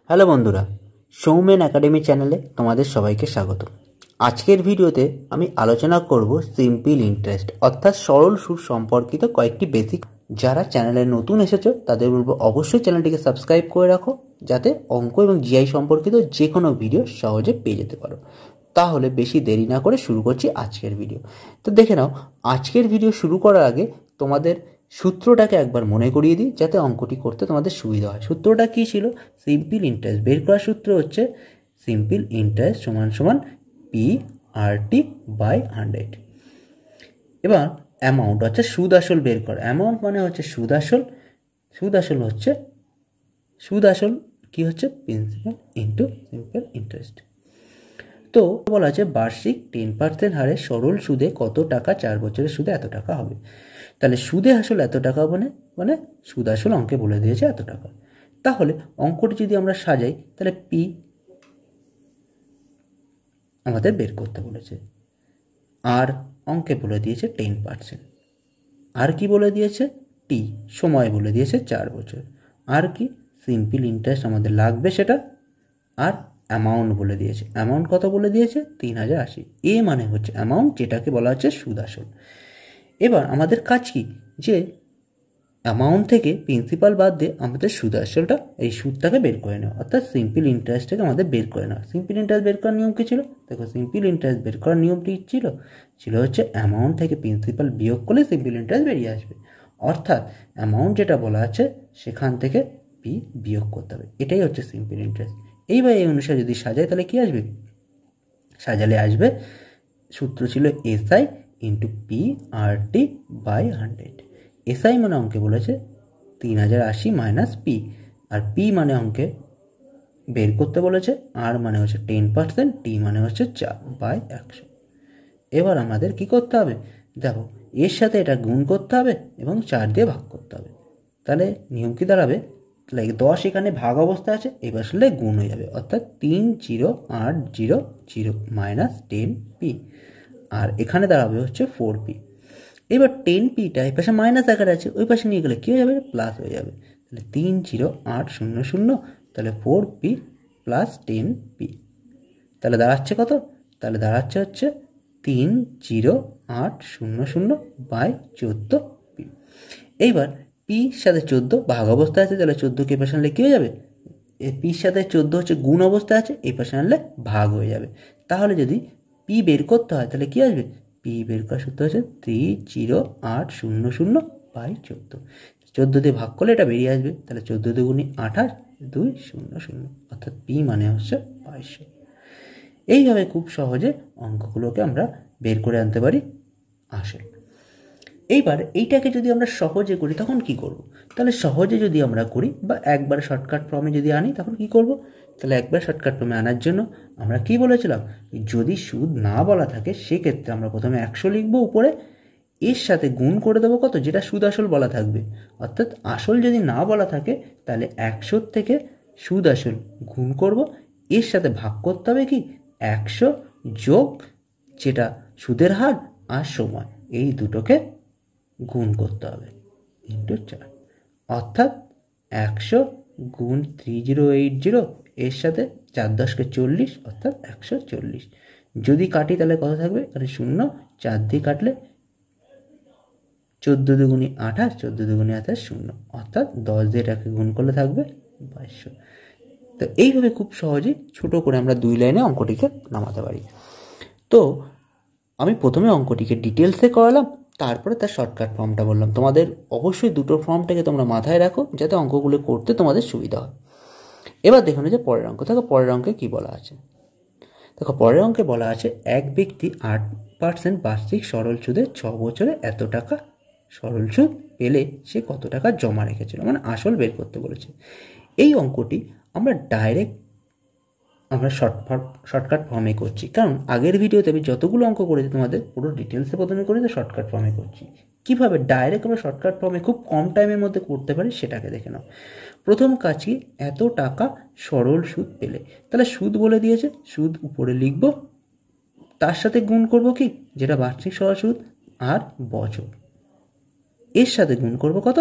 Hello বন্ধুরা, Soumen academy চ্যানেলে তোমাদের সবাইকে স্বাগত। আজকের ভিডিওতে আমি আলোচনা করব সিম্পল ইন্টারেস্ট অর্থাৎ সরল সুদ সম্পর্কিত কয়েকটি বেসিক। যারা চ্যানেলে নতুন এসেছো তাদের বলবো অবশ্যই চ্যানেলটিকে সাবস্ক্রাইব করে রাখো, যাতে অঙ্ক এবং জিআই সম্পর্কিত যে কোনো ভিডিও সহজে পেয়ে যেতে পারো। তাহলে বেশি দেরি না করে শুরু করছি আজকের ভিডিও। তো দেখে নাও, আজকের ভিডিও শুরু করার আগে তোমাদের সূত্রটাকে একবার মনে করিয়ে দিই, যাতে অঙ্কটি করতে তোমাদের সুবিধা হয়। সূত্রটা কী ছিল? সিম্পল ইন্টারেস্ট বের করার সূত্র হচ্ছে সিম্পল ইন্টারেস্ট সমান সমান PRT বাই 100। এবার অ্যামাউন্ট হচ্ছে সুদ আসল বের করা। অ্যামাউন্ট মানে হচ্ছে সুদ আসল, সুদ আসল হচ্ছে সুদ আসল কি হচ্ছে প্রিন্সিপাল ইন্টু সিম্পল ইন্টারেস্ট। তো বলা আছে বার্ষিক 10% হারে সরল সুদে কত টাকা 4 বছরের সুদে এত টাকা হবে। তাহলে সুদে আসল এত টাকা মানে সুদ আসল অঙ্কে বলে দিয়েছে এত টাকা। তাহলে অঙ্কটি যদি আমরা সাজাই, তাহলে পি আমাদের বের করতে বলেছে, আর অঙ্কে বলে দিয়েছে 10%, আর কি বলে দিয়েছে টি সময় বলে দিয়েছে 4 বছর, আর কি সিম্পল ইন্টারেস্ট আমাদের লাগবে সেটা, আর অ্যামাউন্ট বলে দিয়েছে। অ্যামাউন্ট কত বলে দিয়েছে? 3080। এ মানে হচ্ছে অ্যামাউন্ট, যেটাকে বলা হচ্ছে সুদ আসল। এবার আমাদের কাজ কি, যে অ্যামাউন্ট থেকে প্রিন্সিপাল বাদ দিয়ে আমাদের সুদ আসলটা, এই সুদটাকে বের করে নেওয়া, অর্থাৎ সিম্পল ইন্টারেস্টটাকে আমাদের বের করে নেওয়া। সিম্পল ইন্টারেস্ট বের করার নিয়ম কী ছিল? দেখো, সিম্পল ইন্টারেস্ট বের করার নিয়মটি ছিল হচ্ছে অ্যামাউন্ট থেকে প্রিন্সিপাল বিয়োগ করলে সিম্পল ইন্টারেস্ট বেরিয়ে আসবে। অর্থাৎ অ্যামাউন্ট যেটা বলা আছে সেখান থেকে পি বিয়োগ করতে হবে, এটাই হচ্ছে সিম্পল ইন্টারেস্ট। এইবার এই অনুসারে যদি সাজাই তাহলে কি আসবে? সাজালে আসবে, সূত্র ছিল SI into PRT by 100। SI মানে অঙ্কে বলেছে 3080 মাইনাস পি, আর পি মানে অঙ্কে বের করতে বলেছে, আর মানে হচ্ছে 10%, টি মানে হচ্ছে 4 বাই 100। এবার আমাদের কি করতে হবে? দেখো, এর সাথে এটা গুণ করতে হবে এবং 4 দিয়ে ভাগ করতে হবে। তাহলে নিয়ম কি দাঁড়াবে? তাহলে 10 এখানে ভাগ অবস্থা আছে, এবার আসলে গুণ হয়ে যাবে, অর্থাৎ 30800 মাইনাস 10p, আর এখানে দাঁড়াবে হচ্ছে 4p। এবার 10pটা এই পাশে মাইনাস আকারে আছে, ওই পাশে নিয়ে গেলে কী হয়ে যাবে? প্লাস হয়ে যাবে। তাহলে 30800, তাহলে 4p প্লাস 10p, তাহলে দাঁড়াচ্ছে কত? তাহলে দাঁড়াচ্ছে হচ্ছে 30800 বাই 14p। এইবার পির সাথে 14 ভাগ অবস্থা আছে, তাহলে 14কে এই পাশে আনলে কী হয়ে যাবে? এই পির সাথে 14 হচ্ছে গুণ অবস্থা আছে, এই পাশে আনলে ভাগ হয়ে যাবে। তাহলে যদি পি বের করতে হয় তাহলে কী আসবে? পি বের করার সূত্র হচ্ছে 30800 বাই 14। 14 দিয়ে ভাগ করলে এটা বেরিয়ে আসবে, তাহলে 14 দুগুণে 28, 200, অর্থাৎ পি মানে হচ্ছে 2200। এইভাবে খুব সহজে অঙ্কগুলোকে আমরা বের করে আনতে পারি আসল। এইবার এইটাকে যদি আমরা সহজে করি তখন কি করব? তাহলে সহজে যদি আমরা করি বা একবার শর্টকাট ফর্মে যদি আনি তখন কি করব? তাহলে একবার শর্টকাট ফর্মে আনার জন্য আমরা কি বলেছিলাম? যদি সুদ না বলা থাকে সেক্ষেত্রে আমরা প্রথমে 100 লিখবো উপরে, এর সাথে গুণ করে দেবো কত? যেটা সুদ আসল বলা থাকবে। অর্থাৎ আসল যদি না বলা থাকে তাহলে 100 থেকে সুদ আসল গুণ করব, এর সাথে ভাগ করতে হবে কি 100 যোগ যেটা সুদের হার আর সময়, এই দুটোকে গুণ করতে হবে ইন্টু 4, অর্থাৎ 100 গুণ 3080, এর সাথে 4 10কে 40, অর্থাৎ 140। যদি কাটি তাহলে কত থাকবে? এখানে 0, 4 দিয়ে কাটলে 14 দুগুণে 28, 14 দুগুণে 28, 0, অর্থাৎ 10 দিয়ে এটাকে গুণ করলে থাকবে 2200। তো এইভাবে খুব সহজেই ছোট করে আমরা 2 লাইনে অঙ্কটিকে নামাতে পারি। তো আমি প্রথমে অঙ্কটিকে ডিটেলসে করালাম, তারপরে তার শর্টকাট ফর্মটা বললাম। তোমাদের অবশ্যই দুটো ফর্মটাকে তোমরা মাথায় রাখো, যাতে অঙ্কগুলো করতে তোমাদের সুবিধা হয়। এবার দেখুন যে পরের অঙ্ক। দেখো পরের অঙ্কে কী বলা আছে। দেখো পরের অঙ্কে বলা আছে এক ব্যক্তি 8% বার্ষিক সরল সুদে 6 বছরে এত টাকা সরল সুদ পেলে সে কত টাকা জমা রেখেছিল, মানে আসল বের করতে বলেছে। এই অঙ্কটি আমরা শর্টকাট ফর্মে করছি, কারণ আগের ভিডিওতে আমি যতগুলো অঙ্ক করেছি তোমাদের পুরো ডিটেলসে প্রথমে করে শর্টকাট ফর্মে করছি। কীভাবে ডাইরেক্ট আমরা শর্টকাট ফর্মে খুব কম টাইমের মধ্যে করতে পারি সেটাকে দেখে নাও। প্রথম কাজ কি? এত টাকা সরল সুদ পেলে, তাহলে সুদ বলে দিয়েছে, সুদ উপরে লিখব, তার সাথে গুণ করব কি যেটা বার্ষিক সরল সুদ আর বছর, এর সাথে গুণ করব কত?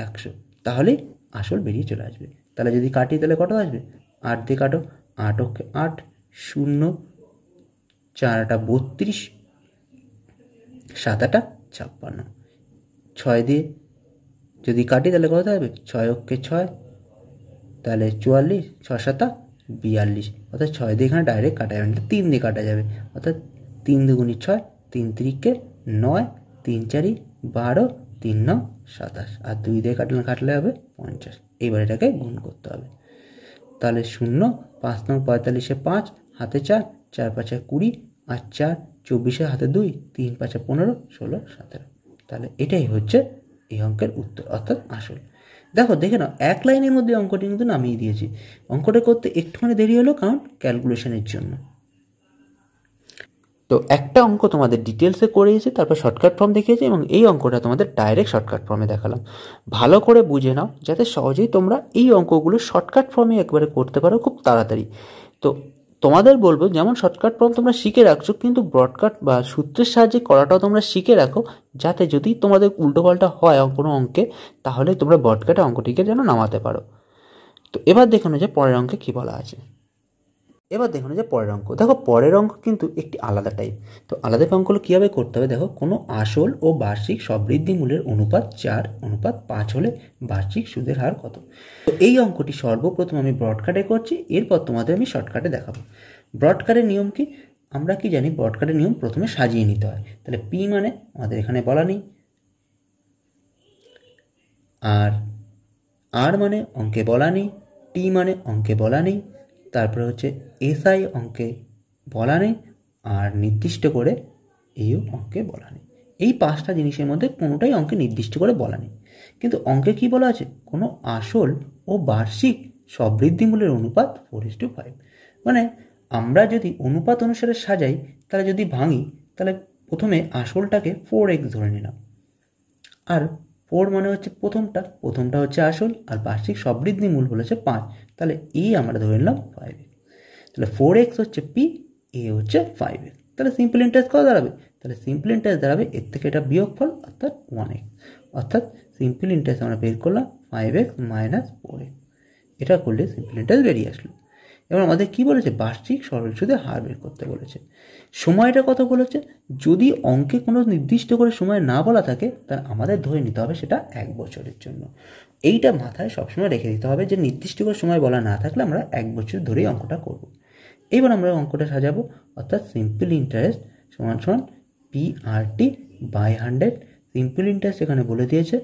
100, তাহলেই আসল বেরিয়ে চলে আসবে। তাহলে যদি কাটি তাহলে কত আসবে? 8 দিয়ে কাটো, 8 ওকে 8, 0, 4 8 32, 7 8 56, 6 দিয়ে যদি কাটি তাহলে কত হবে, 6 ওকে 6, তাহলে 44, 6 7 42, অর্থাৎ 6 দিয়ে এখানে ডাইরেক্ট কাটা যাবে না, 3 দিয়ে কাটা যাবে, অর্থাৎ 3 দুগুণি 6, 3 3 9, 3 4 12, 3 9 27, আর 2 দিয়ে কাটলে হবে 50। এইবার এটাকে গুণ করতে হবে, তাহলে 0, 5 9 45, 5 হাতে 4, 4 5 20, আর 4 24 হাতে 2, 3 5 15, 16 17। তাহলে এটাই হচ্ছে এই অঙ্কের উত্তর, অর্থাৎ আসল। দেখো দেখে নাও, এক লাইনের মধ্যে অঙ্কটি কিন্তু নামিয়ে দিয়েছি। অঙ্কটা করতে একটুখানি দেরি হলো কারণ ক্যালকুলেশনের জন্য। তো একটা অঙ্ক তোমাদের ডিটেলসে করিয়েছি, তারপর শর্টকাট ফর্ম দেখিয়েছি, এবং এই অঙ্কটা তোমাদের ডাইরেক্ট শর্টকাট ফর্মে দেখালাম। ভালো করে বুঝে নাও যাতে সহজেই তোমরা এই অঙ্কগুলো শর্টকাট ফর্মে একবারে করতে পারো খুব তাড়াতাড়ি। তো তোমাদের বলবো, যেমন শর্টকাট ফর্ম তোমরা শিখে রাখছো, কিন্তু ব্রডকাট বা সূত্রের সাহায্যে করাটাও তোমরা শিখে রাখো, যাতে যদি তোমাদের উল্টোপাল্টা হয় কোনো অঙ্কে, তাহলে তোমরা ব্রডকাটে অঙ্কটিকে যেন নামাতে পারো। তো এবার দেখুন যে পরের অঙ্কে কী বলা আছে। এবার দেখুন যে পরের অঙ্ক, দেখো পরের অঙ্ক কিন্তু একটি আলাদা টাইপ। তো আলাদা অঙ্কগুলো কীভাবে করতে হবে দেখো, কোনো আসল ও বার্ষিক সবৃদ্ধি মূল্যের অনুপাত 4:5 হলে বার্ষিক সুদের হার কত। তো এই অঙ্কটি সর্বপ্রথম আমি ব্রডকাটে করছি, এরপর তোমাদের আমি শর্টকাটে দেখাবো। ব্রডকাটের নিয়ম কি, আমরা কি জানি, ব্রডকাটের নিয়ম প্রথমে সাজিয়ে নিতে হয়। তাহলে পি মানে আমাদের এখানে বলা নেই, আর মানে অঙ্কে বলা নেই, টি মানে অঙ্কে বলা নেই, তারপরে হচ্ছে এসআই অঙ্কে বলা নেই, আর নির্দিষ্ট করে এইও অঙ্কে বলা নেই। এই 5টা জিনিসের মধ্যে কোনোটাই অঙ্কে নির্দিষ্ট করে বলা নেই। কিন্তু অঙ্কে কি বলা আছে, কোনো আসল ও বার্ষিক সবৃদ্ধিমূল্যের অনুপাত 4:5। মানে আমরা যদি অনুপাত অনুসারে সাজাই, তাহলে যদি ভাঙি, তাহলে প্রথমে আসলটাকে 4x ধরে নিলাম, আর 4 মানে হচ্ছে প্রথমটা হচ্ছে আসল, আর বার্ষিক সবৃদ্ধি মূল হচ্ছে 5, তাহলে আমরা ধরে নিলাম 5x। তাহলে 4x হচ্ছে পি, হচ্ছে 5x। তাহলে সিম্পল ইন্টারেস্ট কত দাঁড়াবে, তাহলে সিম্পল ইন্টারেস্ট দাঁড়াবে এর থেকে এটা বিয়োগফল, অর্থাৎ 1x। অর্থাৎ সিম্পল ইন্টারেস্ট আমরা বের করলাম 5x - 4x। এটা করলে সিম্পল ইন্টারেস্ট বেরিয়ে আসলো। এবার আমাদের কি বলেছে, বার্ষিক সরল সুদের হার বের করতে বলেছে। সময়টা কত বলেছে, যদি অঙ্কে কোনো নির্দিষ্ট করে সময় না বলা থাকে, তাহলে আমাদের ধরে নিতে হবে সেটা 1 বছরের জন্য। এইটা মাথায় সবসময় রেখে দিতে হবে যে নির্দিষ্ট করে সময় বলা না থাকলে আমরা 1 বছর ধরেই অঙ্কটা করব। এবার আমরা অঙ্কটা সাজাবো, অর্থাৎ সিম্পল ইন্টারেস্ট সমান PRT/100। সিম্পল ইন্টারেস্ট এখানে বলে দিয়েছে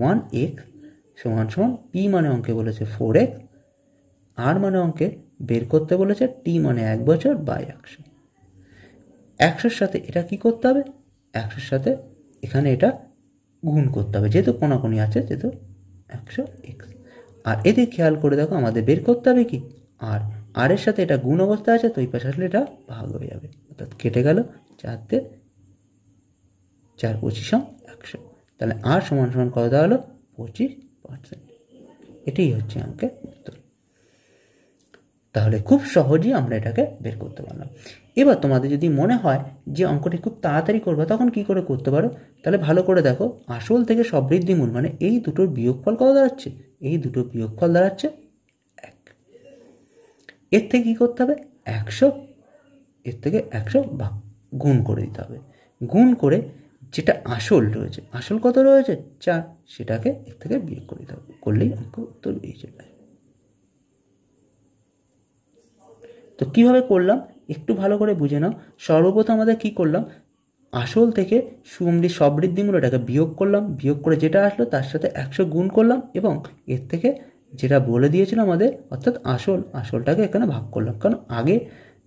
1x সমান পি মানে অঙ্কে বলেছে 4x, আর মানে অঙ্কে বের করতে বলেছে টি মানে 1 বছর বাই 100। 100-র সাথে এটা কি করতে হবে, 100-র সাথে এখানে এটা গুণ করতে হবে, যেহেতু কোনাকুনি আছে, যেহেতু 100x। আর এদিকে খেয়াল করে দেখো, আমাদের বের করতে হবে কি, আর এর সাথে এটা গুণ অবস্থা আছে, তো এই পাশে আসলে এটা ভাগ হয়ে যাবে, অর্থাৎ কেটে গেল 4 4 25 100। তাহলে আর সমান কত দাঁড়ালো, 25%। এটাই হচ্ছে অঙ্কের উত্তর। তাহলে খুব সহজেই আমরা এটাকে বের করতে পারলাম। এবার তোমাদের যদি মনে হয় যে অঙ্কটি খুব তাড়াতাড়ি করবে, তখন কি করে করতে পারো, তাহলে ভালো করে দেখো, আসল থেকে সবৃদ্ধি মূল মানে এই দুটোর বিয়োগফল কত দাঁড়াচ্ছে, এই দুটোর বিয়োগফল দাঁড়াচ্ছে 1। এর থেকে কী করতে হবে, 100, এর থেকে 100 গুণ করে দিতে হবে। গুণ করে যেটা আসল রয়েছে, আসল কত রয়েছে 4, সেটাকে এর থেকে বিয়োগ করে দিতে হবে, করলেই অঙ্ক উত্তর বেরিয়ে চলে আসবে। তো কীভাবে করলাম একটু ভালো করে বুঝে নাও। সর্বপ্রথম আমাদের কী করলাম, আসল থেকে সবৃদ্ধি মূল্যটাকে বিয়োগ করলাম, বিয়োগ করে যেটা আসলো তার সাথে 100 গুণ করলাম, এবং এর থেকে যেটা বলে দিয়েছিল আমাদের, অর্থাৎ আসলটাকে এখানে ভাগ করলাম। কারণ আগে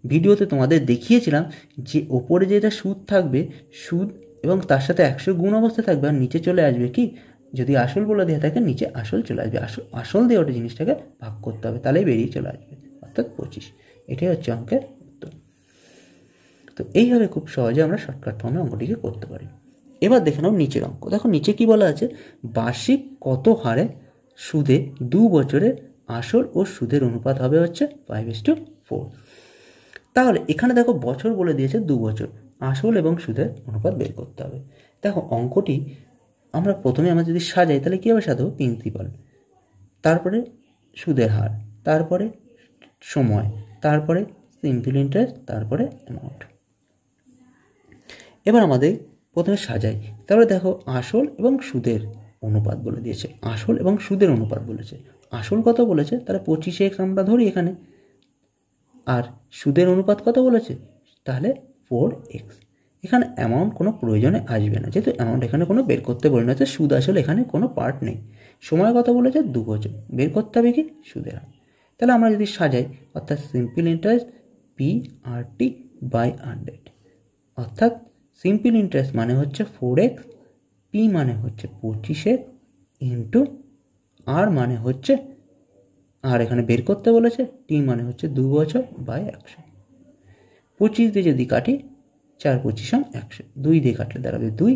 ভিডিওতে তোমাদের দেখিয়েছিলাম যে ওপরে যেটা সুদ থাকবে, সুদ এবং তার সাথে 100 গুণ অবস্থা থাকবে, আর নিচে চলে আসবে কি, যদি আসল বলে দেওয়া থাকে নিচে আসল চলে আসবে, আসল দিয়ে ওটা জিনিসটাকে ভাগ করতে হবে, তাহলেই বেরিয়ে চলে আসবে, অর্থাৎ 25। এটাই হচ্ছে অঙ্কের উত্তর। তো এইভাবে খুব সহজে আমরা শর্টকাট ফর্মে অঙ্কটিকে করতে পারি। এবার দেখে নাও নিচের অঙ্ক। দেখো নিচে কি বলা আছে, বার্ষিক কত হারে সুদে 2 বছরের আসল ও সুদের অনুপাত হবে হচ্ছে 5:4। তাহলে এখানে দেখো বছর বলে দিয়েছে 2 বছর, আসল এবং সুদের অনুপাত বের করতে হবে। দেখো অঙ্কটি আমরা যদি সাজাই, তাহলে কীভাবে সাজাবো, প্রিন্সিপাল, তারপরে সুদের হার, তারপরে সময়, তারপরে সিম্পল ইন্টারেস্ট, তারপরে অ্যামাউন্ট। এবার আমাদের প্রথমে সাজাই। তারপরে দেখো আসল এবং সুদের অনুপাত বলে দিয়েছে, আসল এবং সুদের অনুপাত বলেছে। আসল কত বলেছে, তাহলে 25x আমরা ধরি এখানে, আর সুদের অনুপাত কত বলেছে, তাহলে 4x। এখানে অ্যামাউন্ট কোনো প্রয়োজনে আসবে না, যেহেতু অ্যামাউন্ট এখানে কোনো বের করতে বলে না, সুদ আসলে এখানে কোনো পার্ট নেই। সময় কত বলেছে, 2 বছর, বের করতে হবে কি সুদের হার। তাহলে আমরা যদি সাজাই, অর্থাৎ সিম্পল ইন্টারেস্ট PRT বাই 100, অর্থাৎ সিম্পল ইন্টারেস্ট মানে হচ্ছে 4x, P মানে হচ্ছে 25x ইন্টু আর মানে হচ্ছে, আর এখানে বের করতে বলেছে, T মানে হচ্ছে 2 বছর বাই 100। 25 দিয়ে যদি কাটি, 4 25 100, 2 দিয়ে কাটলে দাঁড়াবে 2।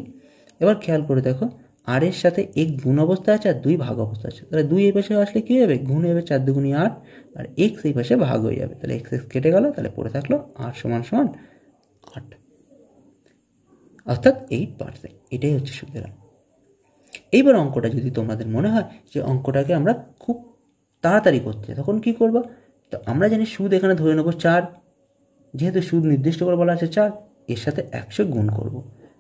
এবার খেয়াল করে দেখো, আর এর সাথে এক গুণ অবস্থা আছে আর 2 ভাগ অবস্থা আছে, তাহলে 2 এই পাশে আসলে কী হবে, গুণ হবে, 4 2 8, আর x এই পাশে ভাগ হয়ে যাবে, তাহলে x কেটে গেল, তাহলে পড়ে থাকলো আর সমান সমান 8, অর্থাৎ 8%। এটাই হচ্ছে সুদের হার। এইবার অঙ্কটা যদি তোমাদের মনে হয় যে অঙ্কটাকে আমরা খুব তাড়াতাড়ি করতে, তখন কি করবো, তো আমরা জানি সুদ এখানে ধরে নেবো 4, যেহেতু সুদ নির্দিষ্ট করে বলা আছে 4, এর সাথে 100 গুণ করব,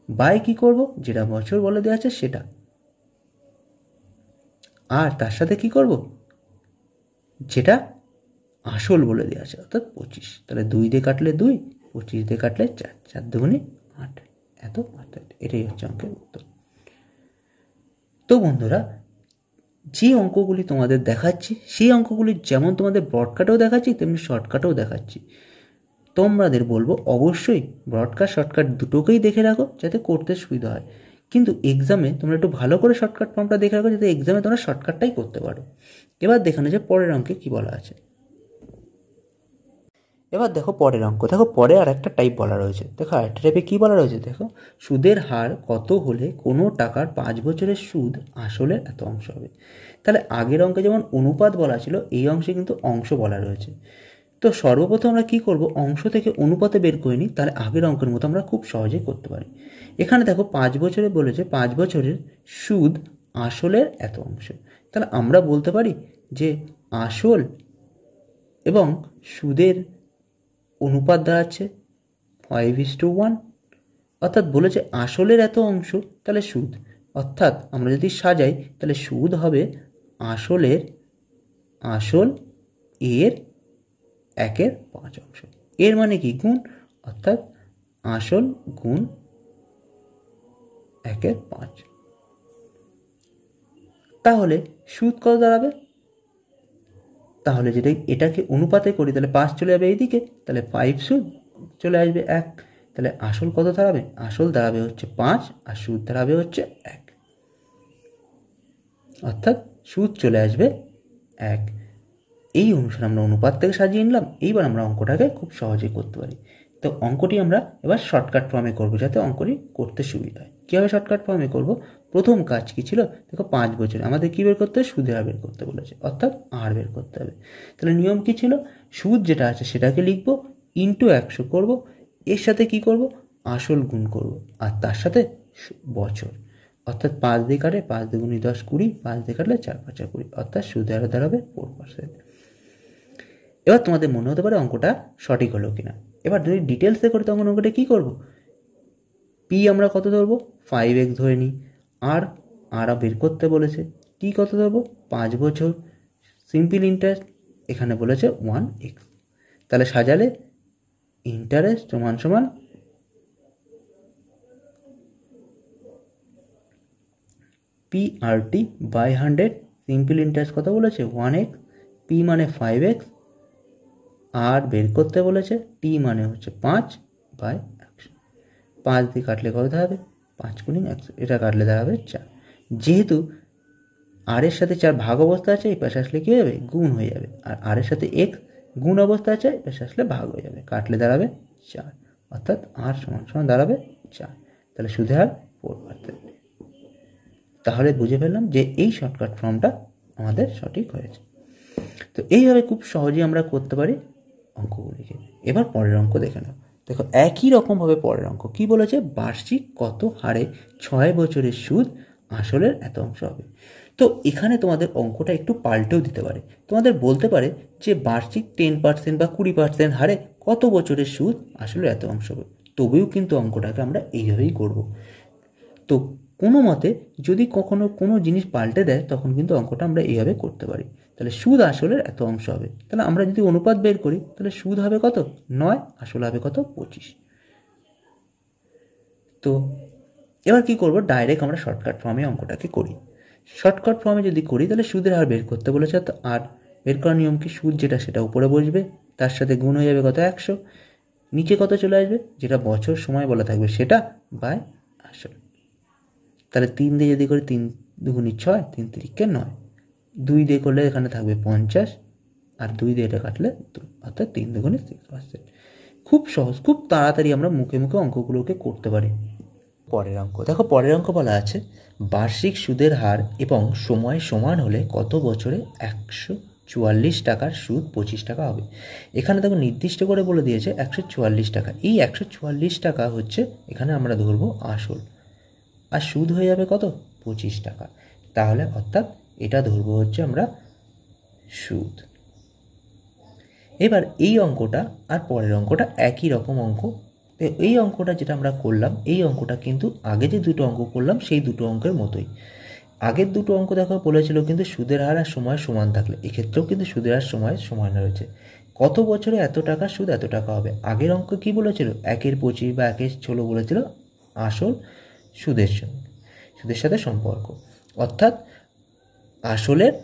বাই কি করব, যেটা বছর বলে দেওয়া আছে সেটা, আর তার সাথে কি করব, যেটা আসল বলে দেওয়া আছে, অর্থাৎ 25। তাহলে 2 দিয়ে কাটলে 2, 25 দিয়ে কাটলে 4, 4 দুগুণে 8, এত পার্সেন্ট। এটাই হচ্ছে অঙ্কের উত্তর। তো বন্ধুরা, যে অঙ্কগুলি তোমাদের দেখাচ্ছি, সেই অঙ্কগুলি যেমন তোমাদের ব্রডকাটেও দেখাচ্ছি, তেমনি শর্টকাটেও দেখাচ্ছি। তোমাদের বলবো অবশ্যই ব্রডকাট শর্টকাট দুটোকেই দেখে রাখো, যাতে করতে সুবিধা হয়। কিন্তু এক্সামে তোমরা একটু ভালো করে শর্টকাট ফর্মটা দেখে রাখো, যাতে এক্সামে তোমরা শর্টকাটটাই করতে পারো। এবার দেখানো যে পরের অঙ্কে কি বলা আছে। এবার দেখো পরের অঙ্ক, দেখো পরে আর একটা টাইপ বলা রয়েছে। দেখো আরেকটা টাইপে কী বলা রয়েছে, দেখো সুদের হার কত হলে কোনো টাকার 5 বছরের সুদ আসলে এত অংশ হবে। তাহলে আগের অঙ্কে যেমন অনুপাত বলা ছিল, এই অংশে কিন্তু অংশ বলা রয়েছে। তো সর্বপ্রথম আমরা কী করব, অংশ থেকে অনুপাতে বের করে নিই, তাহলে আগের অঙ্কের মতো আমরা খুব সহজেই করতে পারি। এখানে দেখো 5 বছরে বলেছে 5 বছরের সুদ আসলের এত অংশ। তাহলে আমরা বলতে পারি যে আসল এবং সুদের অনুপাত দাঁড়াচ্ছে 5:1, অর্থাৎ বলেছে আসলের এত অংশ, তাহলে সুদ, অর্থাৎ আমরা যদি সাজাই তাহলে সুদ হবে আসল এর 1/5 অংশ। এর মানে কি, গুণ, অর্থাৎ আসল গুণ 1/5। তাহলে সুদ কত দাঁড়াবে, তাহলে যদি এটাকে অনুপাতে করি তাহলে 5 চলে যাবে এইদিকে, তাহলে 5 সুদ চলে আসবে 1। তাহলে আসল কত দাঁড়াবে, আসল দাঁড়াবে হচ্ছে 5 আর সুদ দাঁড়াবে হচ্ছে 1, অর্থাৎ সুদ চলে আসবে 1। এই অনুসারে আমরা অনুপাত থেকে সাজিয়ে নিলাম। এইবার আমরা অঙ্কটাকে খুব সহজেই করতে পারি। তো অঙ্কটি আমরা এবার শর্টকাট ফর্মে করবো, যাতে অঙ্কটি করতে সুবিধা হয়। কীভাবে শর্টকাট ফর্মে করব, প্রথম কাজ কী ছিল, দেখো 5 বছর আমাদের কী বের করতে হবে, সুদের হার বের করতে বলেছে, অর্থাৎ আর বের করতে হবে। তাহলে নিয়ম কী ছিল, সুদ যেটা আছে সেটাকে লিখব, ইন্টু 100 করব, এর সাথে কি করব, আসল গুণ করব, আর তার সাথে বছর, অর্থাৎ 5 দিয়ে কাটে, 5 দুগুণে 10 20, 5 দিয়ে কাটলে 4 5 20, অর্থাৎ সুদের হার দাঁড়াবে 4%। এবার তোমাদের মনে হতে পারে অঙ্কটা সঠিক হলো কিনা। এবার যদি ডিটেলসে করি তখন অঙ্কটা কী করব, পি আমরা কত ধরবো, 5x ধরে নিই, আর বের করতে বলেছে, টি কত ধরবো, 5 বছর, সিম্পল ইন্টারেস্ট এখানে বলেছে 1x। তাহলে সাজালে ইন্টারেস্ট সমান সমান PRT বাই 100, সিম্পল ইন্টারেস্ট কত বলেছে 1x, P মানে 5x, আর বের করতে বলেছে T মানে হচ্ছে 5 বাই 100। 5 দিয়ে কাটলে কত দাঁড়াবে, 5 গুণ 100, এটা কাটলে দাঁড়াবে 4। যেহেতু আর এর সাথে 4 ভাগ অবস্থা আছে, এই পাশে আসলে কী হয়ে যাবে, গুণ হয়ে যাবে, আর আর এর সাথে x গুণ অবস্থা আছে, এই পাশে আসলে ভাগ হয়ে যাবে, কাটলে দাঁড়াবে 4, অর্থাৎ আর সমান সমান দাঁড়াবে 4। তাহলে সুদের হার 4%। তাহলে বুঝে ফেললাম যে এই শর্টকাট ফর্মটা আমাদের সঠিক হয়েছে। তো এইভাবে খুব সহজেই আমরা করতে পারি অঙ্কগুলিকে। এবার পরের অঙ্ক দেখে নাও। দেখো একই রকমভাবে পরের অঙ্ক কী বলেছে, বার্ষিক কত হারে 6 বছরের সুদ আসলের এত অংশ হবে। তো এখানে তোমাদের অঙ্কটা একটু পাল্টেও দিতে পারে, তোমাদের বলতে পারে যে বার্ষিক 10% বা 20% হারে কত বছরের সুদ আসলে এত অংশ হবে। তবেও কিন্তু অঙ্কটাকে আমরা এইভাবেই করব। তো কোনো মতে যদি কখনো কোনো জিনিস পাল্টে দেয় তখন কিন্তু অঙ্কটা আমরা এইভাবে করতে পারি। তাহলে সুদ আসলের এত অংশ হবে, তাহলে আমরা যদি অনুপাত বের করি তাহলে সুদ হবে কত 9, আসল হবে কত 25। তো এবার কি করব, ডাইরেক্ট আমরা শর্টকাট ফর্মে অঙ্কটাকে করি। শর্টকাট ফর্মে যদি করি তাহলে সুদের হার বের করতে বলেছে, তো আর বের করার নিয়ম কি, সুদ যেটা সেটা উপরে বসবে, তার সাথে গুণ হয়ে যাবে কত 100, নিচে কত চলে আসবে, যেটা বছর সময় বলা থাকবে সেটা বাই আসল। তাহলে 3 দিয়ে যদি করি 3 দুগুণি 6, 3 তিরিকে 9, 2 দিয়ে করলে এখানে থাকবে 50, আর 2 দিয়ে এটা কাটলে 2, অর্থাৎ 3 দুগুণি 6%। খুব সহজ, খুব তাড়াতাড়ি আমরা মুখে মুখে অঙ্কগুলোকে করতে পারি। পরের অঙ্ক দেখো, পরের অঙ্ক বলা আছে বার্ষিক সুদের হার এবং সময় সমান হলে কত বছরে 144 টাকার সুদ 25 টাকা হবে। এখানে দেখো নির্দিষ্ট করে বলে দিয়েছে 144 টাকা। এই 144 টাকা হচ্ছে এখানে আমরা ধরবো আসল, আর সুদ হয়ে যাবে কত 25 টাকা। তাহলে অর্থাৎ এটা ধরবো হচ্ছে আমরা সুদ। এবার এই অঙ্কটা আর পরের অঙ্কটা একই রকম অঙ্ক। এই অঙ্কটা যেটা আমরা করলাম, এই অঙ্কটা কিন্তু আগে যে দুটো অঙ্ক করলাম সেই দুটো অঙ্কের মতোই। আগের দুটো অঙ্ক দেখো বলেছিল কিন্তু সুদের হার আর সময় সমান থাকলে, এক্ষেত্রেও কিন্তু সুদের হার সময় সমান রয়েছে। কত বছরে এত টাকা সুদ এত টাকা হবে। আগের অঙ্ক কি বলেছিল, 1/25 বা 1/16 বলেছিল আসল সুদের সঙ্গে, সুদের সাথে সম্পর্ক, অর্থাৎ আসলের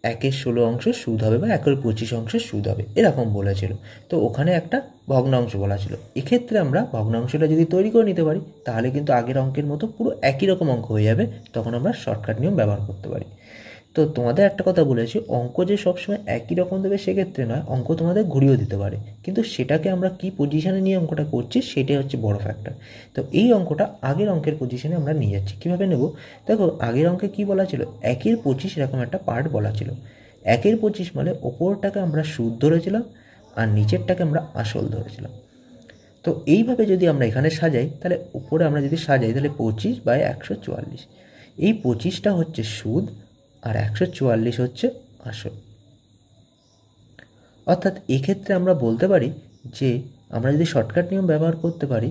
1/16 অংশ সুদ হবে বা 1/25 অংশের সুদ হবে, এরকম বলেছিল। তো ওখানে একটা ভগ্নাংশ বলা ছিল। এক্ষেত্রে আমরা ভগ্নাংশটা যদি তৈরি করে নিতে পারি তাহলে কিন্তু আগের অঙ্কের মতো পুরো একই রকম অঙ্ক হয়ে যাবে, তখন আমরা শর্টকাট নিয়ম ব্যবহার করতে পারি। তো তোমাদের একটা কথা বলেছি, অঙ্ক যে সবসময় একই রকম দেবে সেক্ষেত্রে নয়, অঙ্ক তোমাদের ঘুরিয়েও দিতে পারে, কিন্তু সেটাকে আমরা কি পজিশনে নিয়ে অঙ্কটা করছি সেটাই হচ্ছে বড় ফ্যাক্টর। তো এই অঙ্কটা আগের অঙ্কের পজিশনে আমরা নিয়ে যাচ্ছি। কীভাবে নেব, দেখো আগের অঙ্কে কি বলা ছিল, 1/25 এরকম একটা পার্ট বলা ছিল। 1/25 মানে ওপরটাকে আমরা সুদ ধরেছিলাম আর নিচেরটাকে আমরা আসল ধরেছিলাম। তো এইভাবে যদি আমরা এখানে সাজাই তাহলে উপরে আমরা যদি সাজাই তাহলে 25/144, এই 25টা হচ্ছে সুদ আর 144 হচ্ছে আসল। অর্থাৎ এক্ষেত্রে আমরা বলতে পারি যে আমরা যদি শর্টকাট নিয়ম ব্যবহার করতে পারি